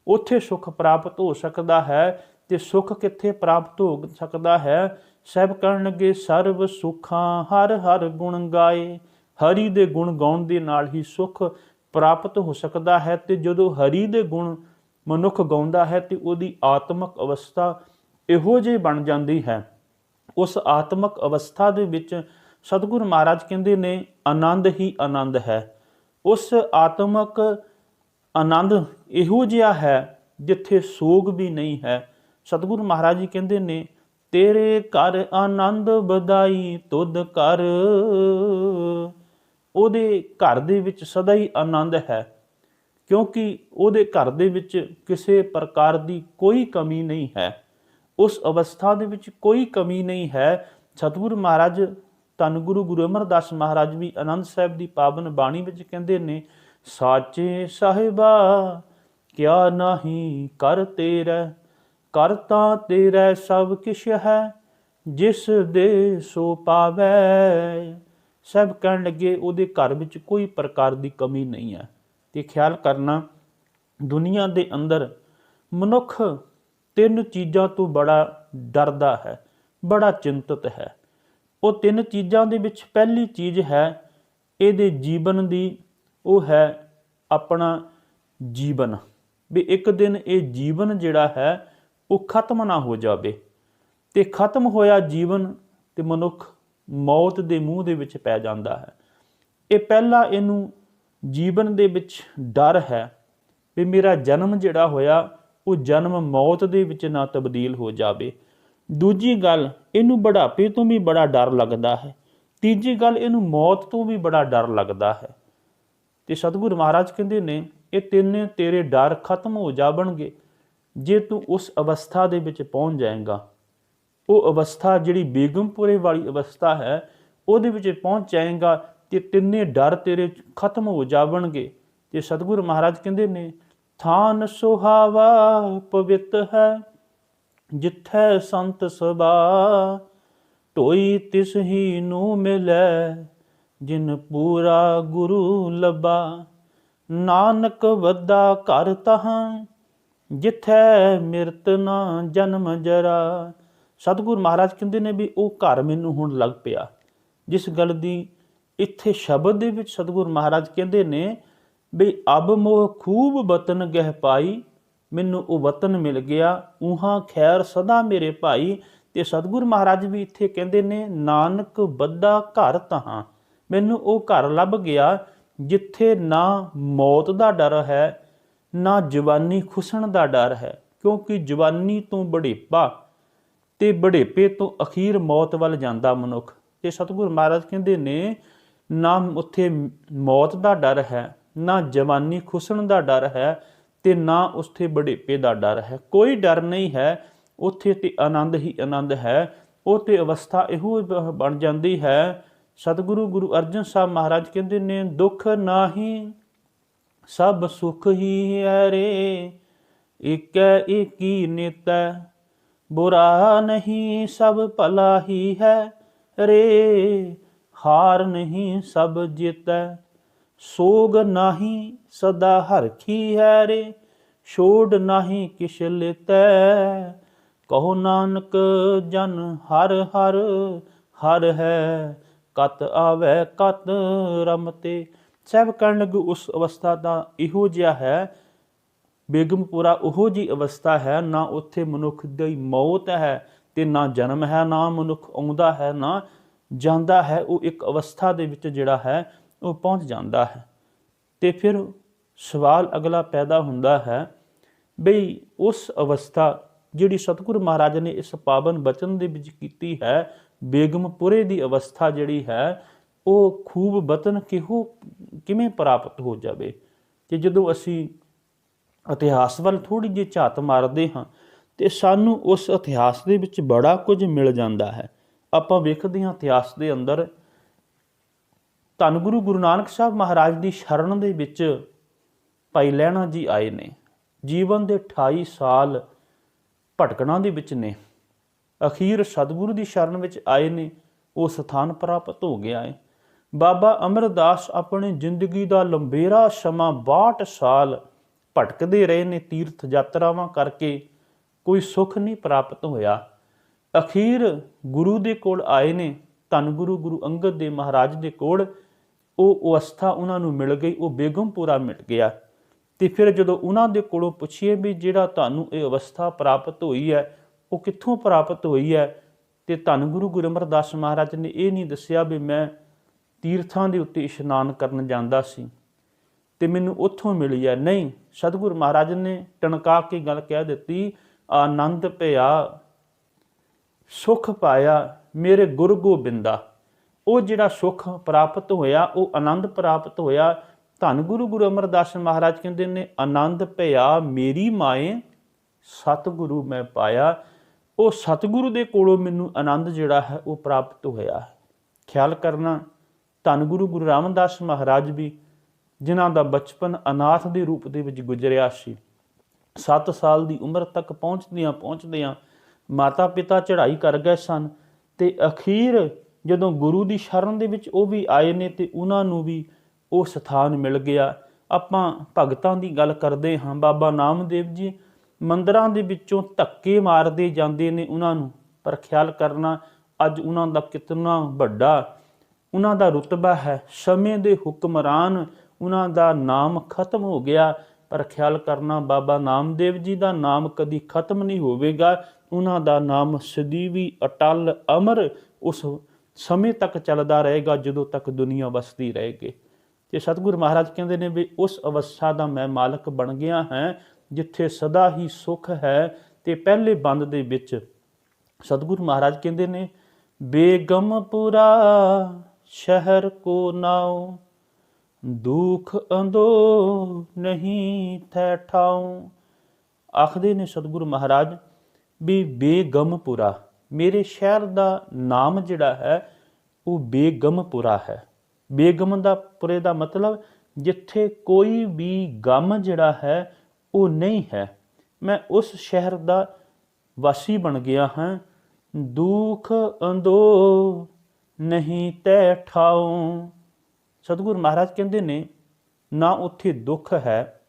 ਉੱਥੇ ਸੁੱਖ ਪ੍ਰਾਪਤ ਹੋ ਸਕਦਾ ਹੈ। ਤੇ ਸੁੱਖ ਕਿੱਥੇ ਪ੍ਰਾਪਤ ਹੋ ਸਕਦਾ ਹੈ? ਸਭ ਕਹਿਣ ਲੱਗੇ, ਸਰਬ ਸੁੱਖਾਂ ਹਰ ਹਰ ਗੁਣ ਗਾਏ। ਹਰੀ ਦੇ ਗੁਣ ਗਾਉਣ ਦੇ ਨਾਲ ਹੀ ਸੁੱਖ ਪ੍ਰਾਪਤ ਹੋ ਸਕਦਾ ਹੈ। ਤੇ ਜਦੋਂ ਹਰੀ ਦੇ ਗੁਣ ਮਨੁੱਖ ਗਾਉਂਦਾ ਹੈ ਤੇ ਉਹਦੀ ਆਤਮਿਕ ਅਵਸਥਾ ਇਹੋ ਜਿਹੀ ਬਣ ਜਾਂਦੀ ਹੈ, ਉਸ ਆਤਮਿਕ ਅਵਸਥਾ ਦੇ ਵਿੱਚ ਸਤਿਗੁਰੂ ਮਹਾਰਾਜ ਕਹਿੰਦੇ ਨੇ, ਆਨੰਦ ਹੀ ਆਨੰਦ ਹੈ। ਉਸ ਆਤਮਿਕ ਆਨੰਦ ਇਹੋ ਜਿਹਾ ਹੈ ਜਿੱਥੇ ਸੋਗ ਵੀ ਨਹੀਂ ਹੈ। ਸਤਿਗੁਰੂ ਮਹਾਰਾਜ ਜੀ ਕਹਿੰਦੇ ਨੇ, ਤੇਰੇ ਘਰ ਆਨੰਦ ਵਧਾਈ ਤੁਧ ਕਰ। ਉਹਦੇ ਘਰ ਦੇ ਵਿੱਚ ਸਦਾ ਹੀ ਆਨੰਦ ਹੈ, ਕਿਉਂਕਿ ਉਹਦੇ ਘਰ ਦੇ ਵਿੱਚ ਕਿਸੇ ਪ੍ਰਕਾਰ ਦੀ ਕੋਈ ਕਮੀ ਨਹੀਂ ਹੈ। ਉਸ ਅਵਸਥਾ ਦੇ ਵਿੱਚ ਕੋਈ ਕਮੀ ਨਹੀਂ ਹੈ। ਸਤਿਗੁਰੂ ਮਹਾਰਾਜ ਧੰਨ ਗੁਰੂ ਅਮਰਦਾਸ ਮਹਾਰਾਜ ਵੀ ਆਨੰਦ ਸਾਹਿਬ ਦੀ ਪਾਵਨ ਬਾਣੀ ਵਿੱਚ ਕਹਿੰਦੇ ਨੇ, ਸਾਚੇ ਸਾਹਿਬਾ ਕਿਆ ਨਾਹੀ ਕਰ ਤੇਰਾ, ਕਰ ਤਾਂ ਤੇਰਾ ਸਭ ਕਿਛ ਹੈ, ਜਿਸ ਦੇ ਸੋ ਪਾਵੈ। ਸਭ ਕਹਿਣ ਲੱਗੇ, ਉਹਦੇ ਘਰ ਵਿੱਚ ਕੋਈ ਪ੍ਰਕਾਰ ਦੀ ਕਮੀ ਨਹੀਂ ਹੈ। ਤੇ ਖਿਆਲ ਕਰਨਾ, ਦੁਨੀਆ ਦੇ ਅੰਦਰ ਮਨੁੱਖ ਤਿੰਨ ਚੀਜ਼ਾਂ ਤੋਂ ਬੜਾ ਡਰਦਾ ਹੈ, ਬੜਾ ਚਿੰਤਤ ਹੈ। ਉਹ ਤਿੰਨ ਚੀਜ਼ਾਂ ਦੇ ਵਿੱਚ ਪਹਿਲੀ ਚੀਜ਼ ਹੈ ਇਹਦੇ ਜੀਵਨ ਦੀ, ਉਹ ਹੈ ਆਪਣਾ ਜੀਵਨ, ਵੀ ਇੱਕ ਦਿਨ ਇਹ ਜੀਵਨ ਜਿਹੜਾ ਹੈ ਉਹ ਖਤਮ ਨਾ ਹੋ ਜਾਵੇ। ਤੇ ਖਤਮ ਹੋਇਆ ਜੀਵਨ ਤੇ ਮਨੁੱਖ ਮੌਤ ਦੇ ਮੂੰਹ ਦੇ ਵਿੱਚ ਪੈ ਜਾਂਦਾ ਹੈ। ਇਹ ਪਹਿਲਾ ਇਹਨੂੰ ਜੀਵਨ ਦੇ ਵਿੱਚ ਡਰ ਹੈ ਵੀ ਮੇਰਾ ਜਨਮ ਜਿਹੜਾ ਹੋਇਆ ਉਹ ਜਨਮ ਮੌਤ ਦੇ ਵਿੱਚ ਨਾ ਤਬਦੀਲ ਹੋ ਜਾਵੇ। ਦੂਜੀ ਗੱਲ, ਇਹਨੂੰ ਬੁਢਾਪੇ ਤੋਂ ਵੀ ਬੜਾ ਡਰ ਲੱਗਦਾ ਹੈ। ਤੀਜੀ ਗੱਲ, ਇਹਨੂੰ ਮੌਤ ਤੋਂ ਵੀ ਬੜਾ ਡਰ ਲੱਗਦਾ ਹੈ। ਤੇ ਸਤਿਗੁਰੂ ਮਹਾਰਾਜ ਕਹਿੰਦੇ ਨੇ, ਇਹ ਤਿੰਨੇ ਤੇਰੇ ਡਰ ਖਤਮ ਹੋ ਜਾਵਣਗੇ ਜੇ ਤੂੰ ਉਸ ਅਵਸਥਾ ਦੇ ਵਿੱਚ ਪਹੁੰਚ ਜਾਏਗਾ। ਉਹ ਅਵਸਥਾ ਜਿਹੜੀ ਬੇਗਮਪੁਰੇ ਵਾਲੀ ਅਵਸਥਾ ਹੈ, ਉਹਦੇ ਵਿੱਚ ਪਹੁੰਚ ਜਾਏਗਾ ਤੇ ਤਿੰਨੇ ਡਰ ਤੇਰੇ ਖਤਮ ਹੋ ਜਾਵਣਗੇ। ਤੇ ਸਤਿਗੁਰੂ ਮਹਾਰਾਜ ਕਹਿੰਦੇ ਨੇ, ਥਾਨ ਸੁਹਾਵਾ ਪਵਿੱਤ ਹੈ, ਜਿੱਥੈ ਸੰਤ ਸਭਾ, ਢੋਈ ਤਿਸ ਹੀ ਨੂੰ ਮਿਲੈ, ਜਿਨ ਪੂਰਾ ਗੁਰੂ ਲੱਭਾ। ਨਾਨਕ ਵੱਡਾ ਘਰ ਤਹਾਂ, ਜਿੱਥੈ ਮਿਰਤ ਨਾ ਜਨਮ ਜਰਾ। ਸਤਿਗੁਰੂ ਮਹਾਰਾਜ ਕਹਿੰਦੇ ਨੇ ਵੀ ਉਹ ਘਰ ਮੈਨੂੰ ਹੁਣ ਲੱਗ ਪਿਆ। ਜਿਸ ਗੱਲ ਦੀ ਇੱਥੇ ਸ਼ਬਦ ਦੇ ਵਿੱਚ ਸਤਿਗੁਰੂ ਮਹਾਰਾਜ ਕਹਿੰਦੇ ਨੇ ਵੀ ਅਬ ਮੋਹ ਖੂਬ ਵਤਨ ਗਹਿ ਪਾਈ, ਮੈਨੂੰ ਉਹ ਵਤਨ ਮਿਲ ਗਿਆ, ਉਹਾਂ ਖੈਰ ਸਦਾ ਮੇਰੇ ਭਾਈ। ਤੇ ਸਤਿਗੁਰੂ ਮਹਾਰਾਜ ਵੀ ਇੱਥੇ ਕਹਿੰਦੇ ਨੇ, ਨਾਨਕ ਵੱਡਾ ਘਰ ਤਹਾਂ, ਮੈਨੂੰ ਉਹ ਘਰ ਲੱਭ ਗਿਆ ਜਿੱਥੇ ਨਾ ਮੌਤ ਦਾ ਡਰ ਹੈ, ਨਾ ਜਵਾਨੀ ਖੁਸਣ ਦਾ ਡਰ ਹੈ। ਕਿਉਂਕਿ ਜਵਾਨੀ ਤੋਂ ਬੁਢੇਪਾ ਤੇ ਬੁਢੇਪੇ ਤੋਂ ਅਖੀਰ ਮੌਤ ਵੱਲ ਜਾਂਦਾ ਮਨੁੱਖ। ਤੇ ਸਤਿਗੁਰੂ ਮਹਾਰਾਜ ਕਹਿੰਦੇ ਨੇ, ਨਾ ਉੱਥੇ ਮੌਤ ਦਾ ਡਰ ਹੈ, ਨਾ ਜਵਾਨੀ ਖੁਸਣ ਦਾ ਡਰ ਹੈ, ਤੇ ਨਾ ਉੱਥੇ ਬੁਢੇਪੇ ਦਾ ਡਰ ਹੈ। ਕੋਈ ਡਰ ਨਹੀਂ ਹੈ ਉੱਥੇ, ਤੇ ਆਨੰਦ ਹੀ ਆਨੰਦ ਹੈ। ਉਹ ਤੇ ਅਵਸਥਾ ਇਹੋ ਬਣ ਜਾਂਦੀ ਹੈ। ਸਤਿਗੁਰੂ ਅਰਜਨ ਸਾਹਿਬ ਮਹਾਰਾਜ ਕਹਿੰਦੇ ਨੇ, ਦੁੱਖ ਨਾਹੀ ਸਭ ਸੁਖ ਹੀ ਹੈ ਰੇ, ਏਕੈ ਏਕੀ ਨੇਤੈ, ਬੁਰਾ ਨਹੀਂ ਸਭ ਭਲਾ ਹੀ ਹੈ ਰੇ, ਹਾਰ ਨਹੀਂ ਸਭ ਜਿਤੈ, ਸੋਗ ਨਾਹੀ ਸਦਾ ਹਰਖੀ ਹੈ ਰੇ, ਛੋੜ ਨਾਹੀ ਕਿਛ ਲੇਤੈ। ਕਹੋ ਨਾਨਕ ਜਨ ਹਰ ਹਰ ਹਰ ਹੈ, ਕਤ ਆਵੈ ਕਤ ਰਮਤੇ। ਸਭ ਕਹਿਣ ਲੱਗੇ, ਉਸ ਅਵਸਥਾ ਦਾ ਇਹੋ ਜਿਹਾ ਹੈ, ਬੇਗਮਪੁਰਾ ਉਹੋ ਜਿਹੀ ਅਵਸਥਾ ਹੈ, ਨਾ ਉੱਥੇ ਮਨੁੱਖ ਦੀ ਮੌਤ ਹੈ ਤੇ ਨਾ ਜਨਮ ਹੈ, ਨਾ ਮਨੁੱਖ ਆਉਂਦਾ ਹੈ ਨਾ ਜਾਂਦਾ ਹੈ। ਉਹ ਇੱਕ ਅਵਸਥਾ ਦੇ ਵਿੱਚ ਜਿਹੜਾ ਹੈ ਉਹ ਪਹੁੰਚ ਜਾਂਦਾ ਹੈ। ਤੇ ਫਿਰ ਸਵਾਲ ਅਗਲਾ ਪੈਦਾ ਹੁੰਦਾ ਹੈ ਬਈ ਉਸ ਅਵਸਥਾ ਜਿਹੜੀ ਸਤਿਗੁਰੂ ਮਹਾਰਾਜ ਨੇ ਇਸ ਪਾਵਨ ਬਚਨ ਦੇ ਵਿੱਚ ਕੀਤੀ ਹੈ, ਬੇਗਮਪੁਰੇ ਦੀ ਅਵਸਥਾ ਜਿਹੜੀ ਹੈ, ਉਹ ਖੂਬ ਬਤਨ ਕਿਵੇਂ ਪ੍ਰਾਪਤ ਹੋ ਜਾਵੇ। ਕਿ ਜਦੋਂ ਅਸੀਂ ਇਤਿਹਾਸ ਵੱਲ ਥੋੜ੍ਹੀ ਜਿਹੀ ਝਾਤ ਮਾਰਦੇ ਹਾਂ ਤੇ ਸਾਨੂੰ ਉਸ ਇਤਿਹਾਸ ਦੇ ਵਿੱਚ ਬੜਾ ਕੁਝ ਮਿਲ ਜਾਂਦਾ ਹੈ। ਆਪਾਂ ਵੇਖਦੇ ਹਾਂ ਇਤਿਹਾਸ ਦੇ ਅੰਦਰ ਧੰਨ ਗੁਰੂ ਨਾਨਕ ਸਾਹਿਬ ਮਹਾਰਾਜ ਦੀ ਸ਼ਰਨ ਦੇ ਵਿੱਚ ਭਾਈ ਲਹਿਣਾ ਜੀ ਆਏ ਨੇ। ਜੀਵਨ ਦੇ 28 ਸਾਲ ਭਟਕਣਾ ਦੇ ਵਿੱਚ ਨੇ, ਅਖੀਰ ਸਤਿਗੁਰੂ ਦੀ ਸ਼ਰਨ ਵਿੱਚ ਆਏ ਨੇ, ਉਹ ਸਥਾਨ ਪ੍ਰਾਪਤ ਹੋ ਗਿਆ ਹੈ। ਬਾਬਾ ਅਮਰਦਾਸ ਆਪਣੀ ਜ਼ਿੰਦਗੀ ਦਾ ਲੰਬੇਰਾ ਸਮਾਂ 62 ਸਾਲ ਭਟਕਦੇ ਰਹੇ ਨੇ, ਤੀਰਥ ਯਾਤਰਾਵਾਂ ਕਰਕੇ ਕੋਈ ਸੁੱਖ ਨਹੀਂ ਪ੍ਰਾਪਤ ਹੋਇਆ। ਅਖੀਰ ਗੁਰੂ ਦੇ ਕੋਲ ਆਏ ਨੇ, ਧੰਨ ਗੁਰੂ ਅੰਗਦ ਦੇਵ ਮਹਾਰਾਜ ਦੇ ਕੋਲ। ਉਹ ਅਵਸਥਾ ਉਹਨਾਂ ਨੂੰ ਮਿਲ ਗਈ, ਉਹ ਬੇਗਮਪੁਰਾ ਮਿਲ ਗਿਆ। ਤੇ ਫਿਰ ਜਦੋਂ ਉਹਨਾਂ ਦੇ ਕੋਲੋਂ ਪੁੱਛੀਏ ਵੀ ਜਿਹੜਾ ਤੁਹਾਨੂੰ ਇਹ ਅਵਸਥਾ ਪ੍ਰਾਪਤ ਹੋਈ ਹੈ ਉਹ ਕਿੱਥੋਂ ਪ੍ਰਾਪਤ ਹੋਈ ਹੈ, ਤੇ ਧੰਨ ਗੁਰੂ ਅਮਰਦਾਸ ਮਹਾਰਾਜ ਨੇ ਇਹ ਨਹੀਂ ਦੱਸਿਆ ਵੀ ਮੈਂ ਤੀਰਥਾਂ ਦੇ ਉੱਤੇ ਇਸ਼ਨਾਨ ਕਰਨ ਜਾਂਦਾ ਸੀ ਤੇ ਮੈਨੂੰ ਉੱਥੋਂ ਮਿਲੀ ਹੈ। ਨਹੀਂ, ਸਤਿਗੁਰੂ ਮਹਾਰਾਜ ਨੇ ਟਣਕਾ ਕੇ ਗੱਲ ਕਹਿ ਦਿੱਤੀ, ਆਨੰਦ ਭਇਆ ਸੁਖ ਪਾਇਆ ਮੇਰੇ ਗੁਰੂ ਗੋਬਿੰਦਾ। ਉਹ ਜਿਹੜਾ ਸੁਖ ਪ੍ਰਾਪਤ ਹੋਇਆ, ਉਹ ਆਨੰਦ ਪ੍ਰਾਪਤ ਹੋਇਆ। ਧੰਨ ਗੁਰੂ ਅਮਰਦਾਸ ਮਹਾਰਾਜ ਕਹਿੰਦੇ ਨੇ, ਆਨੰਦ ਭਇਆ ਮੇਰੀ ਮਾਏ ਸਤਿਗੁਰੂ ਮੈਂ ਪਾਇਆ। ਉਹ ਸਤਿਗੁਰੂ ਦੇ ਕੋਲੋਂ ਮੈਨੂੰ ਆਨੰਦ ਜਿਹੜਾ ਹੈ ਉਹ ਪ੍ਰਾਪਤ ਹੋਇਆ। ਖਿਆਲ ਕਰਨਾ, ਧੰਨ ਗੁਰੂ ਰਾਮਦਾਸ ਮਹਾਰਾਜ ਵੀ ਜਿਨ੍ਹਾਂ ਦਾ ਬਚਪਨ ਅਨਾਥ ਦੇ ਰੂਪ ਦੇ ਵਿੱਚ ਗੁਜ਼ਰਿਆ ਸੀ, 7 ਸਾਲ ਦੀ ਉਮਰ ਤੱਕ ਪਹੁੰਚਦਿਆਂ ਮਾਤਾ ਪਿਤਾ ਚੜ੍ਹਾਈ ਕਰ ਗਏ ਸਨ। ਤੇ ਅਖੀਰ ਜਦੋਂ ਗੁਰੂ ਦੀ ਸ਼ਰਨ ਦੇ ਵਿੱਚ ਉਹ ਵੀ ਆਏ ਨੇ ਤੇ ਉਹਨਾਂ ਨੂੰ ਵੀ ਉਹ ਸਥਾਨ ਮਿਲ ਗਿਆ। ਆਪਾਂ ਭਗਤਾਂ ਦੀ ਗੱਲ ਕਰਦੇ ਹਾਂ, ਬਾਬਾ ਨਾਮਦੇਵ ਜੀ ਮੰਦਰਾਂ ਦੇ ਵਿੱਚੋਂ ਧੱਕੇ ਮਾਰਦੇ ਜਾਂਦੇ ਨੇ ਉਹਨਾਂ ਨੂੰ, ਪਰ ਖਿਆਲ ਕਰਨਾ ਅੱਜ ਉਹਨਾਂ ਦਾ ਕਿਤਨਾ ਵੱਡਾ ਉਹਨਾਂ ਦਾ ਰੁਤਬਾ ਹੈ। ਸਮੇਂ ਦੇ ਹੁਕਮਰਾਨ, ਉਹਨਾਂ ਦਾ ਨਾਮ ਖਤਮ ਹੋ ਗਿਆ, ਪਰ ਖਿਆਲ ਕਰਨਾ ਬਾਬਾ ਨਾਮਦੇਵ ਜੀ ਦਾ ਨਾਮ ਕਦੀ ਖਤਮ ਨਹੀਂ ਹੋਵੇਗਾ। ਉਹਨਾਂ ਦਾ ਨਾਮ ਸਦੀਵੀ ਅਟਲ ਅਮਰ ਉਸ ਸਮੇਂ ਤੱਕ ਚੱਲਦਾ ਰਹੇਗਾ ਜਦੋਂ ਤੱਕ ਦੁਨੀਆ ਵਸਦੀ ਰਹੇਗੀ। ਤੇ ਸਤਿਗੁਰੂ ਮਹਾਰਾਜ ਕਹਿੰਦੇ ਨੇ ਵੀ ਉਸ ਅਵਸਥਾ ਦਾ ਮੈਂ ਮਾਲਕ ਬਣ ਗਿਆ ਹਾਂ ਜਿੱਥੇ ਸਦਾ ਹੀ ਸੁੱਖ ਹੈ। ਤੇ ਪਹਿਲੇ ਬੰਦ ਦੇ ਵਿੱਚ ਸਤਿਗੁਰੂ ਮਹਾਰਾਜ ਕਹਿੰਦੇ ਨੇ, ਬੇਗਮਪੁਰਾ ਸ਼ਹਿਰ ਕੋ ਨਾਉ ਦੁਖ ਅੰਦੋ ਨਹੀਂ ਥੈ ਠਾਉ। ਆਖਦੇ ਨੇ ਸਤਿਗੁਰੂ ਮਹਾਰਾਜ ਵੀ ਬੇਗਮਪੁਰਾ, ਮੇਰੇ ਸ਼ਹਿਰ ਦਾ ਨਾਮ ਜਿਹੜਾ ਹੈ ਉਹ ਬੇਗਮਪੁਰਾ ਹੈ। ਬੇਗਮ ਦਾ ਪੁਰੇ ਦਾ ਮਤਲਬ ਜਿੱਥੇ ਕੋਈ ਵੀ ਗਮ ਜਿਹੜਾ ਹੈ ਉਹ ਨਹੀਂ ਹੈ। ਮੈਂ ਉਸ ਸ਼ਹਿਰ ਦਾ ਵਾਸੀ ਬਣ ਗਿਆ ਹਾਂ। ਦੁਖ ਅੰਦੋ ਨਹੀਂ ਤੈ ਠਾਉ। ਸਤਿਗੁਰੂ ਮਹਾਰਾਜ ਕਹਿੰਦੇ ਨੇ, ਨਾ ਉੱਥੇ ਦੁੱਖ ਹੈ